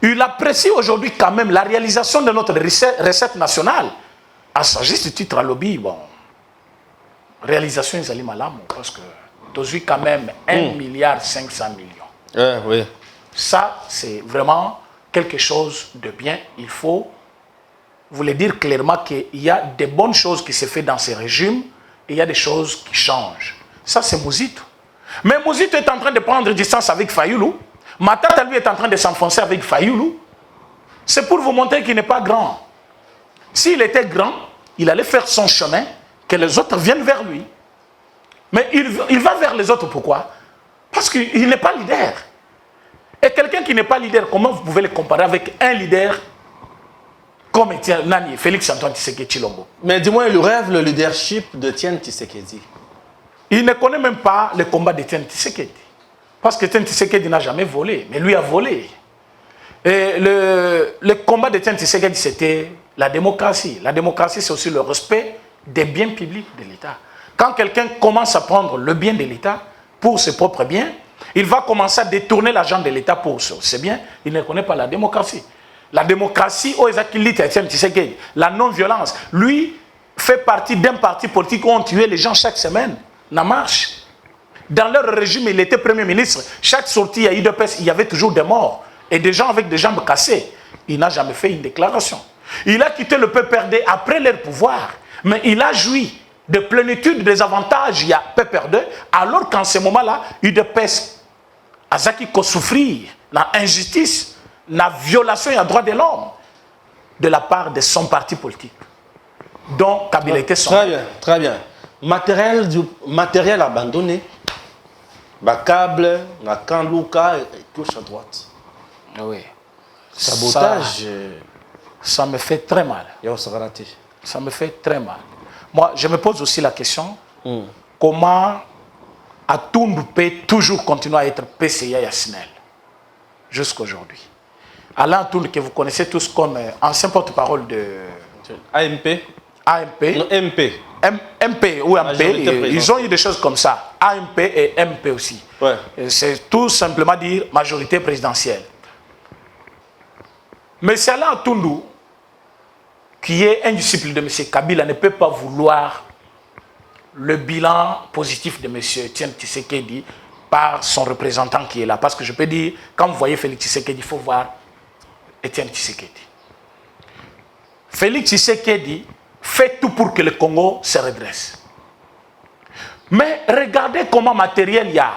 il apprécie aujourd'hui quand même la réalisation de notre recette nationale. à sa juste titre à lobby, bon, réalisation ils allaient malamu parce que tu as quand même 1 milliard 500 millions. Oui. Ça, c'est vraiment quelque chose de bien. Il faut vous le dire clairement qu'il y a des bonnes choses qui se font dans ces régimes et il y a des choses qui changent. Ça, c'est Mouzito. Mais Mouzito est en train de prendre distance avec Fayoulou. Matata, lui, est en train de s'enfoncer avec Fayoulou. C'est pour vous montrer qu'il n'est pas grand. S'il était grand, il allait faire son chemin, que les autres viennent vers lui. Mais il va vers les autres, pourquoi? Parce qu'il n'est pas leader. Et quelqu'un qui n'est pas leader, comment vous pouvez le comparer avec un leader comme Nani, Félix Antoine Tshisekedi Tshilombo? Mais dis-moi, il rêve le leadership de Tiens Tshisekedi. Il ne connaît même pas le combat de Tiens Tshisekedi. Parce que Tiens Tshisekedi n'a jamais volé, mais lui a volé. Et le combat de Tiens Tshisekedi, c'était la démocratie. La démocratie, c'est aussi le respect des biens publics de l'État. Quand quelqu'un commence à prendre le bien de l'État pour ses propres biens, il va commencer à détourner l'argent de l'État pour ses biens. Il ne connaît pas la démocratie. La démocratie, la non-violence, lui fait partie d'un parti politique où on tuait les gens chaque semaine. Na marche. Dans leur régime, il était Premier ministre. Chaque sortie à IDPS, il y avait toujours des morts. Et des gens avec des jambes cassées. Il n'a jamais fait une déclaration. Il a quitté le PPRD après leur pouvoir. Mais il a joui de plénitude des avantages. Il y a PPRD. Alors qu'en ce moment-là, IDPS, Azaki ko souffrir, la injustice, la violation et la droit de l'homme de la part de son parti politique. Donc, Kabila était son. Très bien, très bien. Matériel abandonné. Câble, la canlouka, gauche à droite. Oui. Sabotage. Ça me fait très mal. Ça me fait très mal. Moi, je me pose aussi la question, comment Atundu peut toujours continuer à être PCA et SNEL jusqu'à aujourd'hui. Alain Atundu, que vous connaissez tous comme ancien porte-parole de AMP. AMP. Non, MP. MP ou MP, ils ont eu des choses comme ça. AMP et MP aussi. Ouais. C'est tout simplement dire majorité présidentielle. Mais c'est Alain Atundu, qui est un disciple de M. Kabila, ne peut pas vouloir le bilan positif de M. Tiens Tshisekedi par son représentant qui est là. Parce que je peux dire, quand vous voyez Félix Tshisekedi, il faut voir Etienne Tshisekedi. Félix Tshisekedi fait tout pour que le Congo se redresse. Mais regardez comment matériel il y a.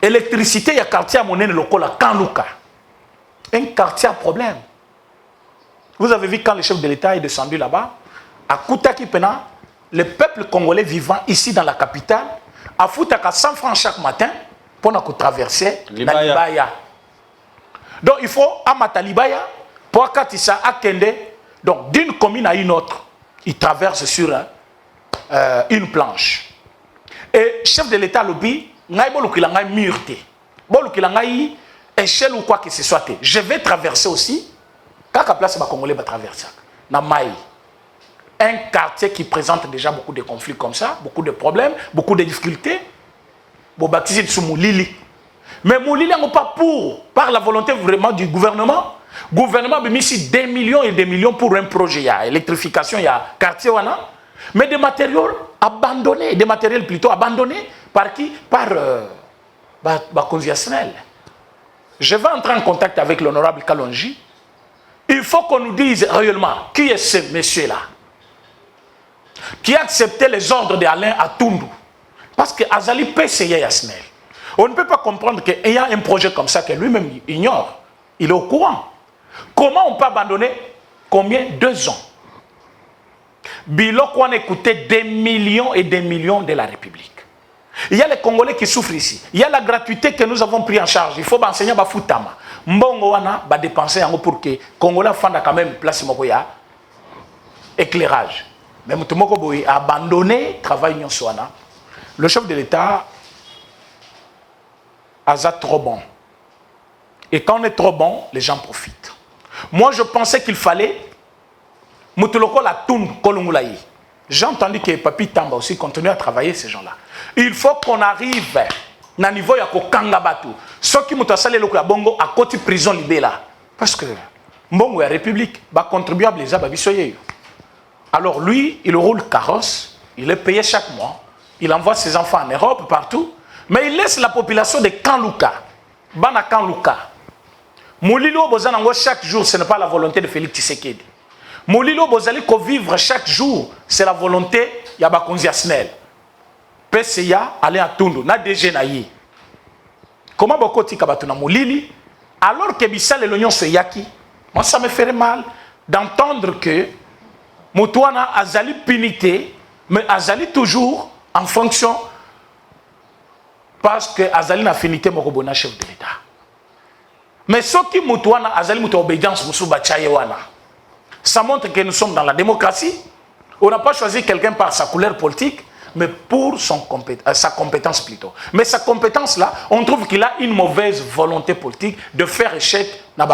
Électricité, il y a quartier à monnaie local à Kanlouka. Un quartier à problème. Vous avez vu quand le chef de l'État est descendu là-bas, à Koutakipena, le peuple congolais vivant ici dans la capitale, a foutu à 100 francs chaque matin pour traverser la Libaya. Donc il faut à Libaya, pour Katissa, à Kende, donc d'une commune à une autre, il traverse sur une planche. Et chef de l'État lobby, n'a murté. Échelle ou quoi que ce soit. Je vais traverser aussi. Quand la place Congolais va traverser. Un quartier qui présente déjà beaucoup de conflits comme ça, beaucoup de problèmes, beaucoup de difficultés. Bon, baptisé sous Moulili. Mais Moulili n'est pas pour, par la volonté vraiment du gouvernement. Le gouvernement a mis ici des millions et des millions pour un projet. Il y a électrification, il y a quartier. Mais des matériaux abandonnés, des matériels plutôt abandonnés par qui? Par Conviationnel. Je vais entrer en contact avec l'honorable Kalonji. Il faut qu'on nous dise réellement qui est ce monsieur-là qui a accepté les ordres d'Alain Atundu. Parce que Azali PCA Yasnel. On ne peut pas comprendre qu'il y a un projet comme ça que lui-même ignore. Il est au courant. Comment on peut abandonner combien? 2 ans. Biloko a écouté des millions et des millions de la République. Il y a les Congolais qui souffrent ici. Il y a la gratuité que nous avons pris en charge. Il faut enseigner à Foutama. Mbongo wana ba dépenser pour que les Congolais fanda quand même place mokoya éclairage. Mais Moutoumoko Boy a abandonné le travail nyonswana. Le chef de l'État a trop bon. Et quand on est trop bon, les gens profitent. Moi, je pensais qu'il fallait Moutoloko la toune kolongulaï. J'ai entendu que Papi Tamba aussi continue à travailler ces gens-là. Il faut qu'on arrive à niveau ya kokanga batu. Ceux qui m'ont salé le bongo à côté prison libé là. Parce que mbongo ya République, ba contribuable les ababisoye. Alors lui, il roule carrosse, il est payé chaque mois, il envoie ses enfants en Europe, partout, mais il laisse la population de Kanluka, Bana Kanluka. Moulilo Bozanango chaque jour, ce n'est pas la volonté de Félix Tshisekedi. Moulilo Bozali ko vivre chaque jour, c'est la volonté de Bakonzi Asnel. PCA, aller à Tundu, na DG Nayi. Comment Bokoti Kabatuna Moulili, alors que Bissal et l'Union se yaki, moi ça me ferait mal d'entendre que Moutouana Azali punité, mais Azali toujours en fonction, parce que Azali n'a finité Morobona chef de l'État. Mais ce qui Moutouana Azali Moutou obédience Moussouba Tchayewana, ça montre que nous sommes dans la démocratie. On n'a pas choisi quelqu'un par sa couleur politique, mais pour sa compétence plutôt. Mais sa compétence là, on trouve qu'il a une mauvaise volonté politique de faire échec dans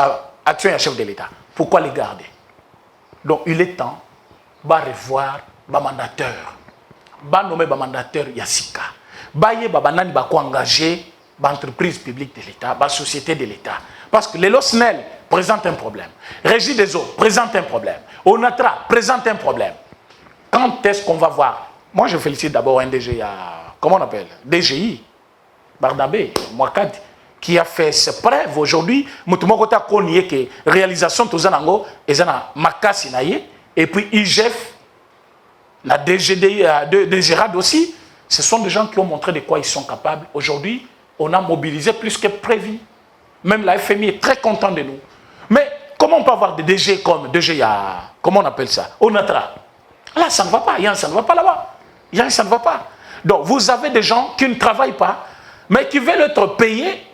l'action du chef de l'État. Pourquoi les garder? Donc il est temps de revoir les mandateurs, de nommer les mandateurs Yassika, de engager l'entreprise publique de l'État, la société de l'État. Parce que les LOSNEL présentent un problème. Régie des eaux présente un problème. ONATRA présente un problème. Quand est-ce qu'on va voir? Moi, je félicite d'abord un DG, comment on appelle? DGI, Bardabé, Mouakad, qui a fait ses preuves aujourd'hui. Moutoumoko ta konnié que réalisation tout ça nango, et ça na makasi naye, et puis IGF, la DGRAD aussi. Ce sont des gens qui ont montré de quoi ils sont capables. Aujourd'hui, on a mobilisé plus que prévu. Même la FMI est très content de nous. Mais comment on peut avoir des DG comme DG, comment on appelle ça? ONATRA. Là, ça ne va pas. Ça ne va pas là-bas. Ça ne va pas. Donc, vous avez des gens qui ne travaillent pas, mais qui veulent être payés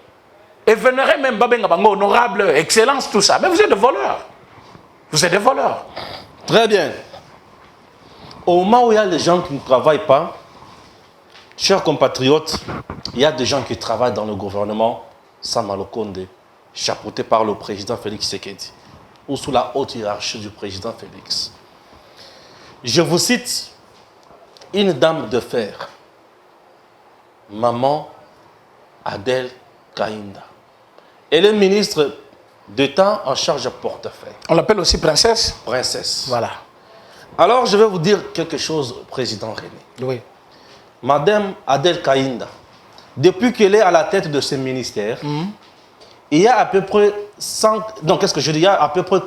et vénérer même Babengabango, honorable, excellence, tout ça. Mais vous êtes des voleurs. Vous êtes des voleurs. Très bien. Au moment où il y a des gens qui ne travaillent pas, chers compatriotes, il y a des gens qui travaillent dans le gouvernement Samalokonde, chapeauté par le président Félix Tshisekedi, ou sous la haute hiérarchie du président Félix. Je vous cite une dame de fer, Maman Adel Kainda. Elle est ministre d'État en charge de portefeuille. On l'appelle aussi princesse? Princesse. Voilà. Alors, je vais vous dire quelque chose, président René. Oui. Madame Adel Kainda, depuis qu'elle est à la tête de ce ministère, il y a à peu près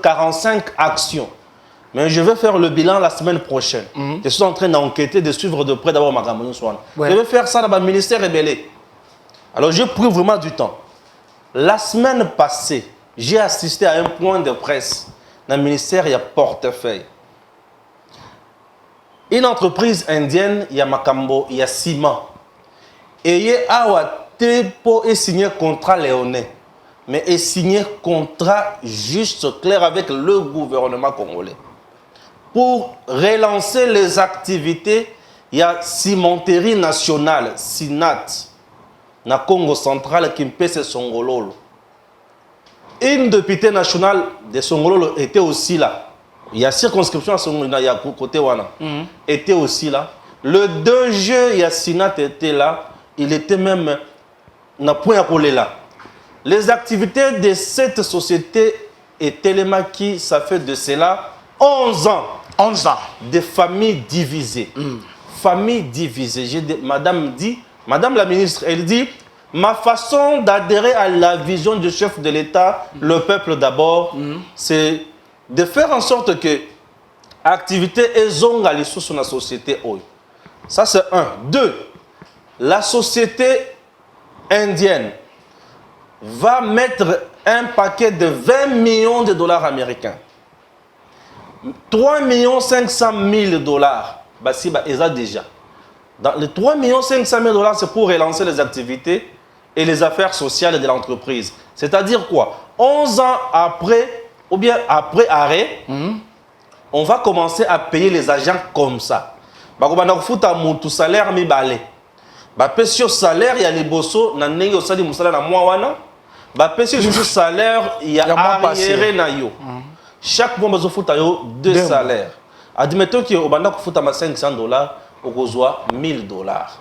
45 actions. Mais je vais faire le bilan la semaine prochaine. Je suis en train d'enquêter, de suivre de près d'abord ma campagne. Je vais faire ça dans le ministère rebellé. Alors, j'ai pris vraiment du temps. La semaine passée, j'ai assisté à un point de presse dans le ministère, il y a portefeuille. Une entreprise indienne, il y a Makambo, il y a Ciment. Et il y a Tepo et signé contrat léonais. Mais il signé contrat juste clair avec le gouvernement congolais. Pour relancer les activités, il y a Cimenterie nationale, SINAT, na Congo central, qui me Songololo. Une députée nationale de Songololo était aussi là. Il y a circonscription à Songololo, il y a côté Wana, était aussi là. Le 2 juin, il y a SINAT était là. Il était même na point à coller là. Les activités de cette société et Télémaki, ça fait de cela 11 ans. 11 ans. Des familles divisées. Familles divisées. Madame la ministre, elle dit, ma façon d'adhérer à la vision du chef de l'État, le peuple d'abord, c'est de faire en sorte que l'activité est zonga les sous la société. Ça, c'est un. 2. La société indienne va mettre un paquet de 20 millions de dollars américains. 3 500 000 dollars. Bah, si, bah, ils ont déjà. Dans les 3 500 000 dollars, c'est pour relancer les activités et les affaires sociales de l'entreprise. C'est-à-dire quoi? 11 ans après, ou bien après arrêt, on va commencer à payer les agents comme ça. Bah, on va foutre un salaire mi balé. Bah, sur salaire, il y a les bossos, na nengi osali musala na mois wana. Bah, sur le salaire, il y a arriéré na yo. Chaque mois, on foutre 2 salaires. Admettons que on va foutre 500 dollars, on reçoit 1000 dollars.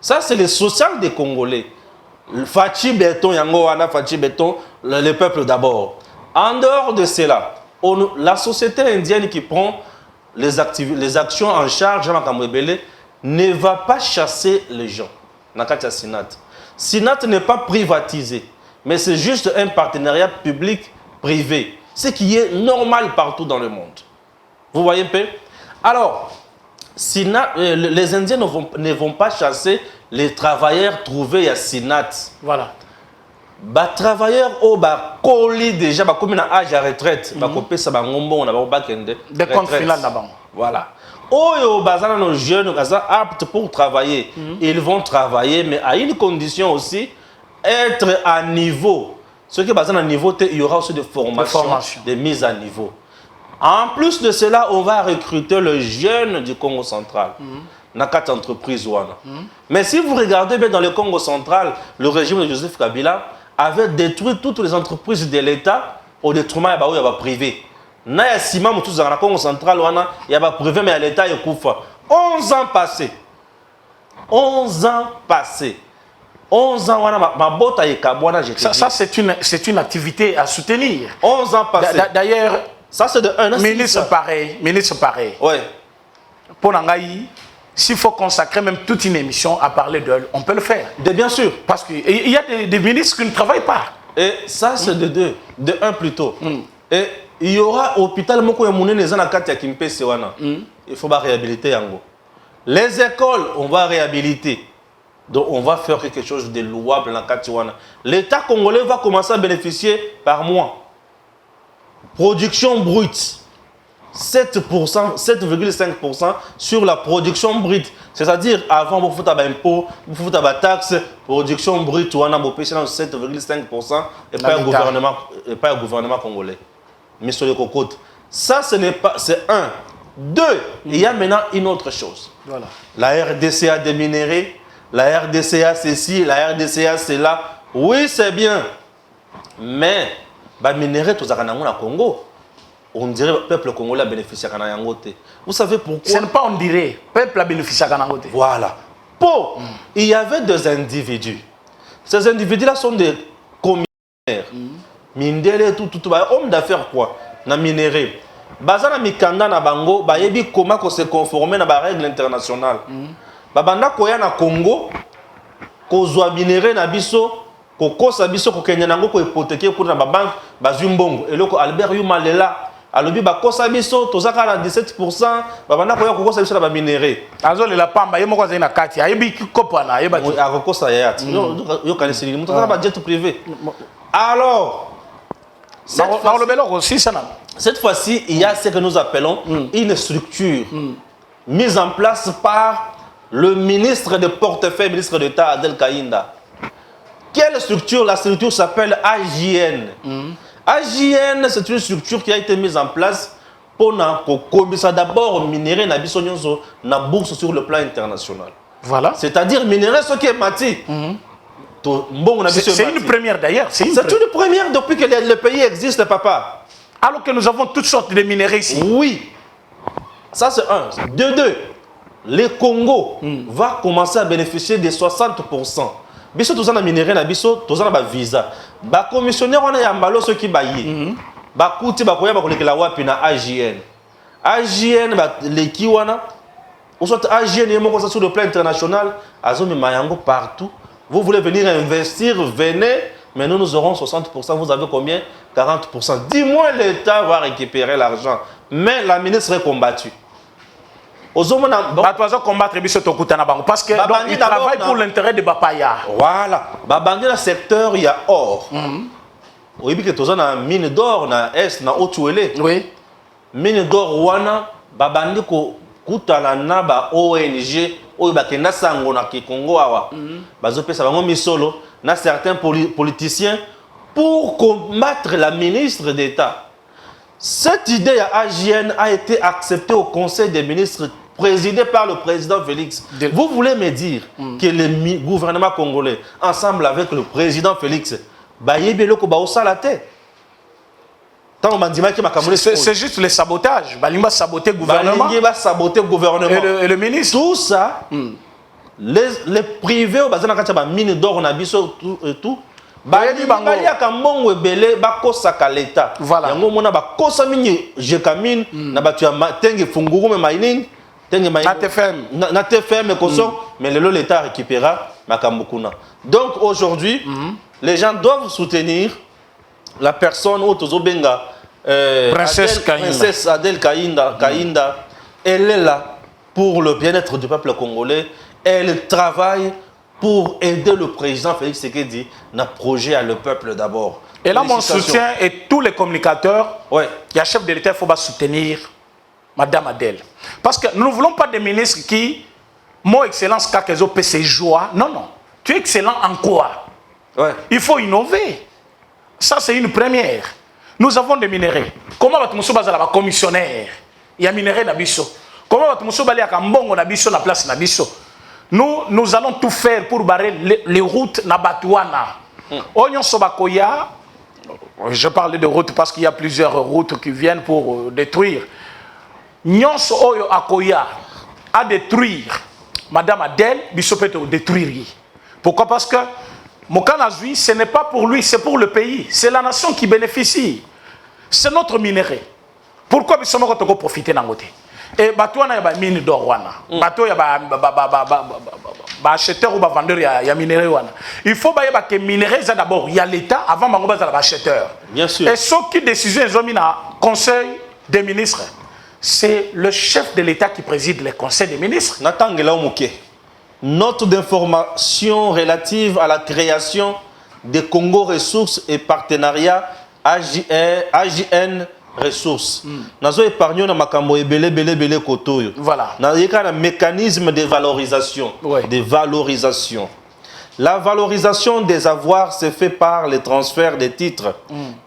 Ça, c'est le social des Congolais. Fachi Béton, Yango wana, Fachi Béton, le peuple d'abord. En dehors de cela, la société indienne qui prend les actions en charge ne va pas chasser les gens. Sinat. Sinat n'est pas privatisé, mais c'est juste un partenariat public-privé, ce qui est normal partout dans le monde. Vous voyez un peu? Alors, les Indiens ne vont pas chasser les travailleurs trouvés à Sinat. Voilà. Les travailleurs qui ont déjà comme âge à retraite, des comptes finaux là-bas. Voilà. Nos jeunes aptes pour travailler, ils vont travailler, mais à une condition aussi, être à niveau. Ce qui est basé à niveau, il y aura aussi des formations, des mises à niveau. En plus de cela, on va recruter le jeune du Congo central. Dans 4 entreprises. Mais si vous regardez bien dans le Congo central, le régime de Joseph Kabila avait détruit toutes les entreprises de l'État au détriment de privé. Na ya sima mutu dans le Congo central, il y a privé, mais l'État est koufa. 11 ans passés. 11 ans passés. 11 ans, ça c'est une activité à soutenir. 11 ans passés. D'ailleurs, ça c'est de 1 an. Ministre pareil. Ouais. Pour Nangaï, s'il faut consacrer même toute une émission à parler d'eux, on peut le faire. Bien sûr. Parce qu'il y a des ministres qui ne travaillent pas. Et ça c'est de 2. De 1 plutôt. Et il y aura hôpital moko ya munene za na kati ya Kimpese wana. Il faut réhabiliter yango. Les écoles, on va réhabiliter. Donc on va faire quelque chose de louable dans kati wana. L'État congolais va commencer à bénéficier par mois. Production brute. 7%, 7,5% sur la production brute. C'est-à-dire, avant, vous faites un impôt, vous faites une taxe, production brute, on a 7,5% et pas un gouvernement congolais. Mais sur les cocottes. Ça, ce n'est pas. C'est un. 2, il y a maintenant une autre chose. Voilà. La RDC a déminéré, la RDC a ceci, la RDC a cela. Oui, c'est bien. Mais, minérer tout ça au Congo. On dirait que le peuple congolais a bénéficié de Yangote. Vous savez pourquoi? Ce n'est pas on dirait, le peuple a bénéficié de Yangote. Voilà. Il y avait 2 individus. Ces individus-là sont des commissaires. Mindele, tout, homme d'affaires quoi? Na minéré. Bazana mikanda na bango, ba yebi comment se conformer na ba règle internationale. Babanda koya na Congo, kozwa minéré na biso, kokosa biso ko kenya nango ko hypothéquer pour na ba banque, bazumbongo. Eloko Albert Yumalela. Alobi bakosa biso tozaka na 17%, babanda koya kokosa biso na ba minéré. Azole la pamba yemo kwa na kati, ayebi kopana, ayeba ki. Akokosa yati. Yo kanisi limu tozaka ba jet privé. Alors, cette fois-ci, il y a ce que nous appelons une structure mise en place par le ministre de portefeuille, ministre d'État Adel Kaïnda. Quelle structure? La structure s'appelle AJN. AJN, c'est une structure qui a été mise en place pour d'abord minérer na bourse sur le plan international. Voilà. C'est-à-dire minérer ce qui est mati. C'est une première d'ailleurs. C'est une première depuis que le pays existe, papa. Alors que nous avons toutes sortes de minéraux ici. Oui. Ça, c'est un. De 2, le Congo va commencer à bénéficier de 60%. Biso tous en minéraux, biso tous en visa. Ba commissionnaire on a yambalo ceux qui baillent. Ba kuti ba koya ba kolekela wapi na AJN. AJN ba leki wana. Ou soit AJN yemo sur le plan international, azomi mayango partout. Vous voulez venir investir, venez, mais nous aurons 60%. Vous avez combien? 40%. Dis-moi, l'État va récupérer l'argent. Mais la ministre est combattue. Parce que il travaille pour l'intérêt de Bapaya. Voilà. Babandi dans le secteur, il y a or. Oui, parce que tu as une mine d'or, na est, na Otuele. Oui. Mine d'or, wana, Babandi ko kutana na ba ONG. Oyo sango na Congo awa bazopesa bango misolo na certains politiciens pour combattre la ministre d'État. Cette idée à AJN a été acceptée au Conseil des ministres présidé par le président Félix. Vous voulez me dire que le gouvernement congolais ensemble avec le président Félix bayebeloko ba osalate? C'est juste le sabotage. Balimba saboter le gouvernement. Balimba saboter le gouvernement. Et le ministre. Tout ça, les privés, mine d'or, on a tout, baliaka mbongo ebele bakosaka l'État. Voilà. Yango mona bakosa mingi jekamine na batu ya tenge fungurume mining tenge mining na TFM koso mais l'État récupérera makambukuna. Donc aujourd'hui les gens doivent soutenir la personne Otozobenga Princesse Adèle Kainda. Elle est là pour le bien-être du peuple congolais. Elle travaille pour aider le président Félix Tshisekedi dans le projet à le peuple d'abord. Et là, mon soutien et tous les communicateurs, il y a chef de l'État, il faut soutenir Madame Adèle. Parce que nous ne voulons pas des ministres qui, mon excellence, Kakezo, PC joie. Non, non. Tu es excellent en quoi? Il faut innover. Ça, c'est une première. Nous avons des minéraux. Comment va-t-on se baser là-bas, commissionnaire? Il y a minéraux d'Abisso. Comment va-t-on se baser à Mbongo d'Abisso, la place d'Abisso? Nous allons tout faire pour barrer les routes na Batouana. Onyon Sobakoya, je parle de routes parce qu'il y a plusieurs routes qui viennent pour détruire. Nyon Oyo Akoya à détruire Madame Adèle, Bissopete détruire. Pourquoi? Parce que Mokanazui, ce n'est pas pour lui, c'est pour le pays. C'est la nation qui bénéficie. C'est notre minerai. Pourquoi Bissomoko Toko profiter d'un côté? Et Batouana y a mine d'or wana. Bateau y a acheteur ou vendeur y a minerai wana. Il faut que minerai ça d'abord il y a l'État avant mangoba za acheteur. Bien sûr. Et ce qui décision ils ont mis dans conseil des ministres. C'est le chef de l'État qui préside le conseil des ministres. Natangela Omuke. Note d'information relative à la création des Congo Ressources et partenariat AJN Ressources. Nazo épargné na makambo ebele kotoyo. Voilà. Na yeka na mécanisme de valorisation. De valorisation. La valorisation des avoirs se fait par le transfert des titres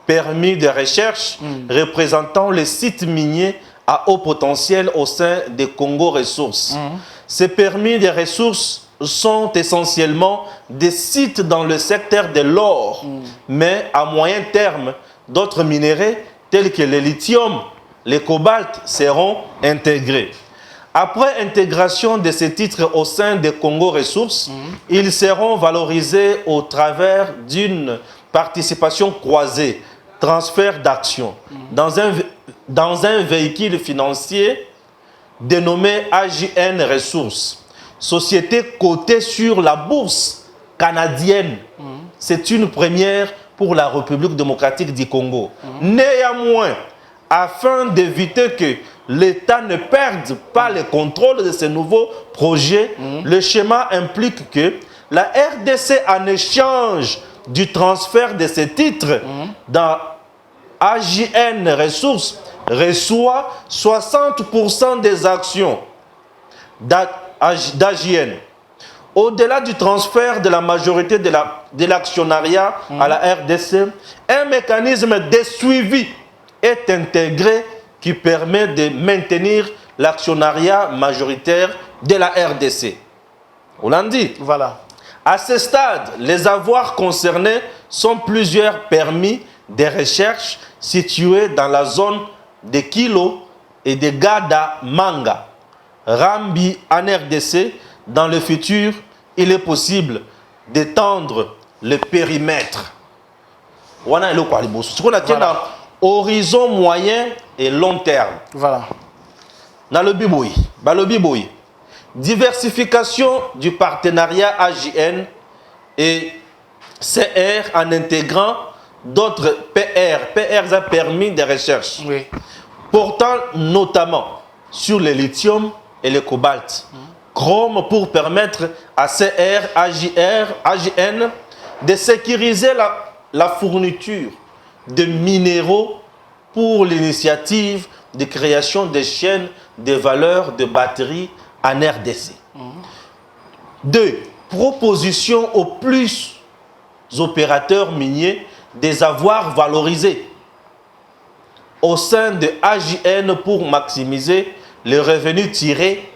permis de recherche représentant les sites miniers à haut potentiel au sein des Congo Ressources. Ces permis de ressources sont essentiellement des sites dans le secteur de l'or, mais à moyen terme, d'autres minéraux tels que le lithium, le cobalt seront intégrés. Après intégration de ces titres au sein des Congo Ressources, ils seront valorisés au travers d'une participation croisée, transfert d'actions, dans un véhicule financier dénommé AJN Ressources, société cotée sur la bourse canadienne. C'est une première pour la République démocratique du Congo. Néanmoins, afin d'éviter que l'État ne perde pas le contrôle de ces nouveaux projets, le schéma implique que la RDC, en échange du transfert de ces titres dans AJN Ressources, reçoit 60% des actions d'AJN. Au-delà du transfert de la majorité de l'actionnariat à la RDC, un mécanisme de suivi est intégré qui permet de maintenir l'actionnariat majoritaire de la RDC. On l'a dit. Voilà. À ce stade, les avoirs concernés sont plusieurs permis de recherche situés dans la zone de Kilo et de Gada Manga. Rambi en RDC, dans le futur, il est possible d'étendre le périmètre. Voilà ce qu'on a dans horizon moyen et long terme. Voilà. Dans le Biboui. Diversification du partenariat AJN et CR en intégrant d'autres PR. PR a permis des recherches. Portant notamment sur le lithium et le cobalt. Chrome pour permettre à CR, AJN de sécuriser la fourniture de minéraux pour l'initiative de création de chaînes de valeur de batteries en RDC. 2. Proposition aux plus opérateurs miniers des avoirs valorisés au sein de AJN pour maximiser les revenus tirés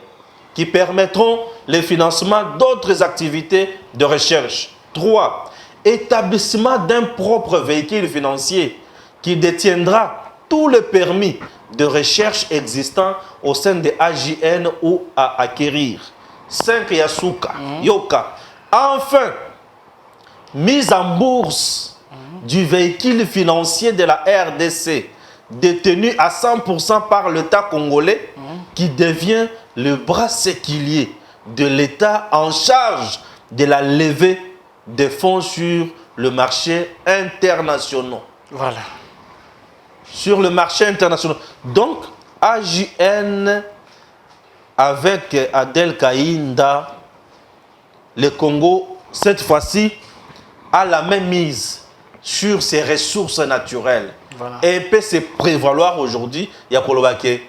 qui permettront le financement d'autres activités de recherche. 3. Établissement d'un propre véhicule financier qui détiendra tous les permis de recherche existants au sein de AJN ou à acquérir. 5. Yasuka, Yoka. Enfin, mise en bourse du véhicule financier de la RDC, détenu à 100% par l'État congolais, qui devient le bras séculier de l'État en charge de la levée des fonds sur le marché international. Voilà. Sur le marché international. Donc, AJN, avec Adel Kainda, le Congo, cette fois-ci, a la même mise sur ses ressources naturelles. Voilà. Et peut se prévaloir aujourd'hui, il y a Kolobake,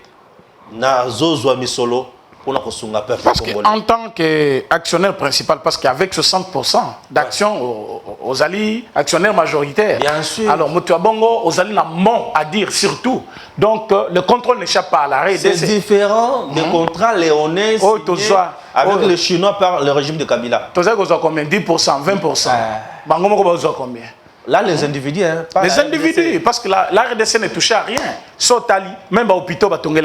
Nazo Misolo, pour la peuple parce congolais. qu'en tant qu'actionnaire principal, parce qu'avec 60% d'actions aux alliés actionnaires majoritaires, bien sûr. Alors Motuabongo, aux alliés n'a mon à dire surtout. Donc le contrôle n'échappe pas à l'arrêt. C'est différent des contrats léonais signés avec les Chinois par le régime de Kabila. Tu sais qu'on a combien? 10%, 20%. Bangomo, on a combien? Là, les individus, hein, pas les individus, parce que la RDC ne touchait à rien. Sotali, même au hôpital, il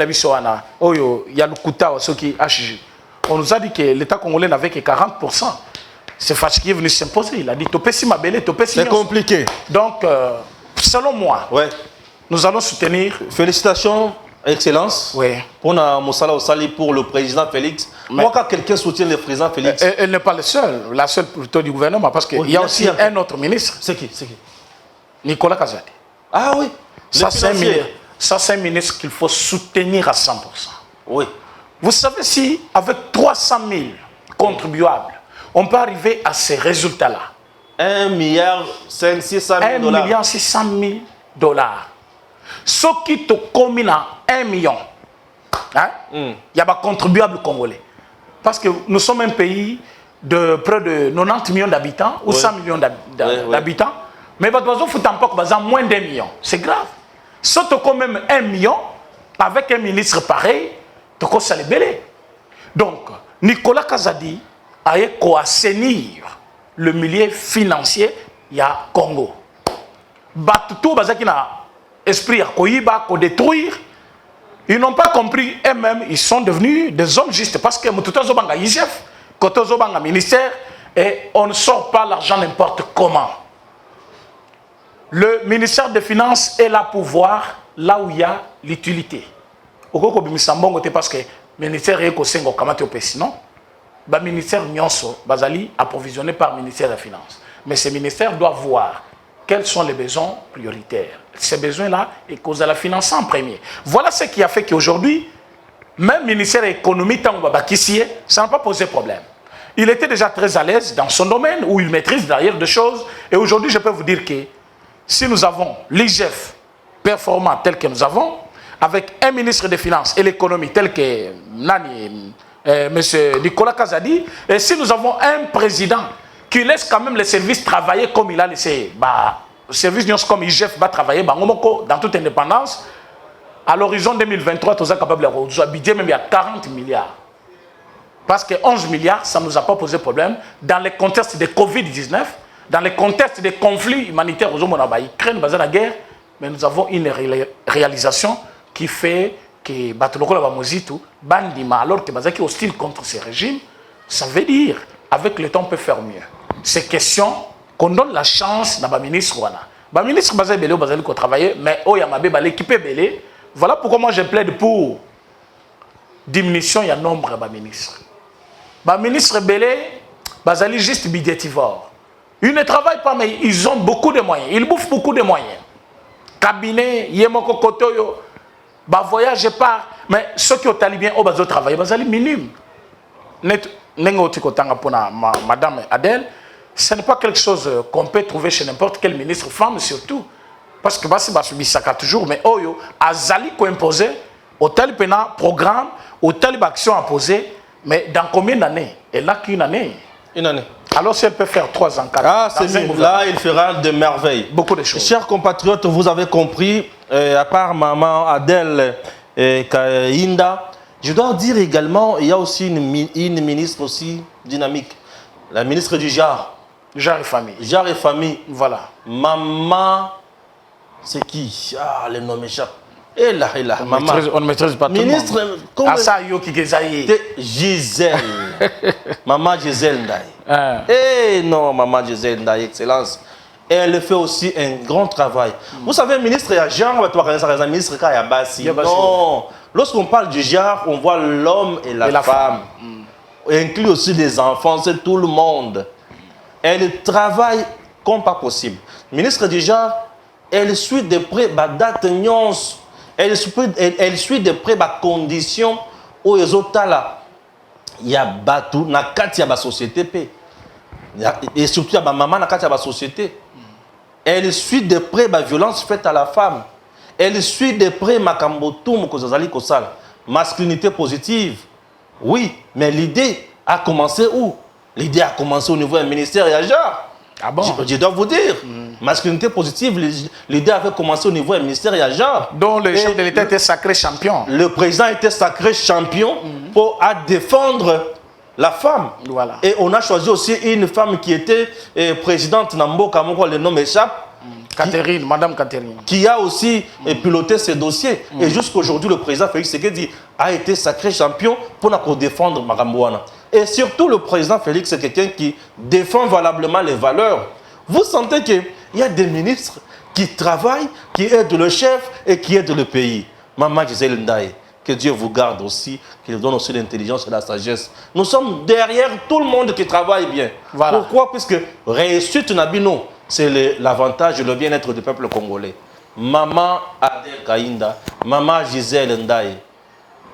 y a le Kouta, ceux qui HG. On nous a dit que l'État congolais n'avait que 40%. C'est Fachi qui est venu s'imposer. Il a dit Topesi Mabele, Topesi. C'est compliqué. Donc, selon moi, ouais. Nous allons soutenir. Félicitations, Excellence. Oui. Pour Moussala Ossali, pour le président Félix. Moi, quand quelqu'un soutient le président Félix. Elle n'est pas le seul, la seule plutôt du gouvernement, parce qu'il y a aussi un autre ministre. C'est qui? Nicolas Kazadi. Ah oui. Ça, c'est un ministre qu'il faut soutenir à 100%. Oui. Vous savez, si avec 300 000 contribuables, on peut arriver à ces résultats-là. 1 milliard 600 000 dollars. 1 milliard 600 000 dollars. Ce qui te combine à 1 million, il y a des contribuables congolais. Parce que nous sommes un pays de près de 90 millions d'habitants ou 100 millions d'habitants. Mais votre oiseau faut pas que moins d'1 million. C'est grave. Si tu as quand même 1 million, avec un ministre pareil, tu as le belé. Donc, Nicolas Kazadi a assainir le milieu financier, il y a Congo. Tout qui n'a esprit à Koyiba, à détruire. Ils n'ont pas compris eux-mêmes, ils sont devenus des hommes justes parce que tout le monde a IGF, tout le monde a ministère et on ne sort pas l'argent n'importe comment. Le ministère des Finances est là pour voir là où il y a l'utilité. Parce que le ministère est aussi sinon, le ministère Nyonso, Bazali, approvisionné par le ministère des Finances. Mais ce ministère doit voir quels sont les besoins prioritaires. Ces besoins-là, et cause à la finance en premier. Voilà ce qui a fait qu'aujourd'hui, même le ministère de l'économie, ça n'a pas posé problème. Il était déjà très à l'aise dans son domaine, où il maîtrise derrière des choses. Et aujourd'hui, je peux vous dire que si nous avons l'IGF performant tel que nous avons, avec un ministre des Finances et l'économie tel que M. Nicolas Kazadi, et si nous avons un président qui laisse quand même les services travailler comme il a laissé, le service comme IGF va travailler dans toute indépendance, à l'horizon 2023, nous sommes capables de budget même il y a 40 milliards. Parce que 11 milliards, ça ne nous a pas posé problème dans le contexte de Covid-19, dans le contexte des conflits humanitaires aux hommes en Ukraine, basé la guerre, mais nous avons une réalisation qui fait que Batoloko Bamozitu, Bandima, alors que Bazaki est hostile contre ces régimes, ça veut dire, avec le temps, on peut faire mieux. C'est question qu'on donne la chance à la ministre. Le ministre Bazali Belé, Bazali qui travaille, mais Oyamabe, l'équipe est belé. Voilà pourquoi moi je plaide pour diminution, il y a nombre de ministres. Le ministre Belé, Bazali juste budgétivore. Ils ne travaillent pas, mais ils ont beaucoup de moyens. Ils bouffent beaucoup de moyens. Cabinet, Yemoko Kotoyo, voyage part. Mais ceux qui ont talibien, ils ont travaillé, Bazali minime. Madame Adèle, ce n'est pas quelque chose qu'on peut trouver chez n'importe quel ministre, femme surtout. Parce que ça toujours, mais Oyo, Azali qui imposé, au tel programme, au tel action à poser, mais dans combien d'années? Elle n'a qu'une année. Une année. Alors si elle peut faire 3 ans, 4 ans. Ah, c'est mieux. Là, il fera de merveilles. Beaucoup de choses. Chers compatriotes, vous avez compris, à part maman Adèle Kainda, je dois dire également, il y a aussi une ministre aussi dynamique. La ministre du genre. Genre et famille. Genre et famille. Voilà. Maman, c'est qui? Ah, le nom m'échappe. Et là, maman. On ne maîtrise pas tout le Ministre, monde. comment... Asa yo kigezaye. Gisèle. Maman Gisèle Ndaye. Eh non, maman Gisèle Ndaye, excellence. Elle fait aussi un grand travail. Vous savez, ministre, il y a genre, ministre, il y a Bassi. Non. Lorsqu'on parle du genre, on voit l'homme et la femme. Inclut aussi les enfants, c'est tout le monde. Elle travaille comme pas possible. Ministre du genre, elle suit de près la date nyons. Elle suit de près les conditions où les autres là. Il y a batou, na kati ya ba société pe. Et surtout il y a ba maman na kati ya ba société. Elle suit de près la violence faite à la femme. Elle suit de près makambotum kozazali kosala. Masculinité positive. Oui, mais l'idée a commencé où? L'idée a commencé au niveau du ministère et à genre. Ah bon? Je dois vous dire. Masculinité positive, l'idée avait commencé au niveau du ministère et à genre. Donc le chef de l'État était sacré champion. Le président était sacré champion pour défendre la femme. Voilà. Et on a choisi aussi une femme qui était présidente Nambo Kamoko, le nom m'échappe. Catherine, Madame Catherine. Qui a aussi piloté ces dossiers. Et jusqu'aujourd'hui, le président Félix Tshisekedi a été sacré champion pour défendre Marambouana. Et surtout, le président Félix, c'est quelqu'un qui défend valablement les valeurs. Vous sentez qu'il y a des ministres qui travaillent, qui aident le chef et qui aident le pays. Maman Gisèle Ndaye, que Dieu vous garde aussi, qu'il donne aussi l'intelligence et la sagesse. Nous sommes derrière tout le monde qui travaille bien. Voilà. Pourquoi? Puisque réussite Nabino, c'est l'avantage et le bien-être du peuple congolais. Maman Adel Kaïnda, maman Gisèle Ndaye,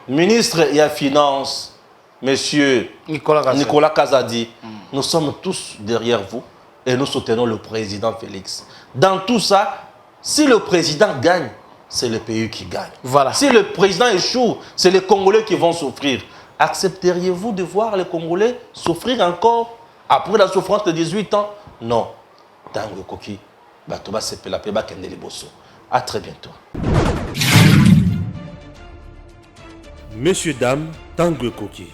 ministre et à Finances, monsieur Nicolas Kazadi, nous sommes tous derrière vous et nous soutenons le président Félix. Dans tout ça, si le président gagne, c'est le pays qui gagne. Voilà. Si le président échoue, c'est les Congolais qui vont souffrir. Accepteriez-vous de voir les Congolais souffrir encore après la souffrance de 18 ans? Non. Tango Koki, Batoba Sepela Peba Kendeli Bosso. À très bientôt. Messieurs, dames, Tango Koki.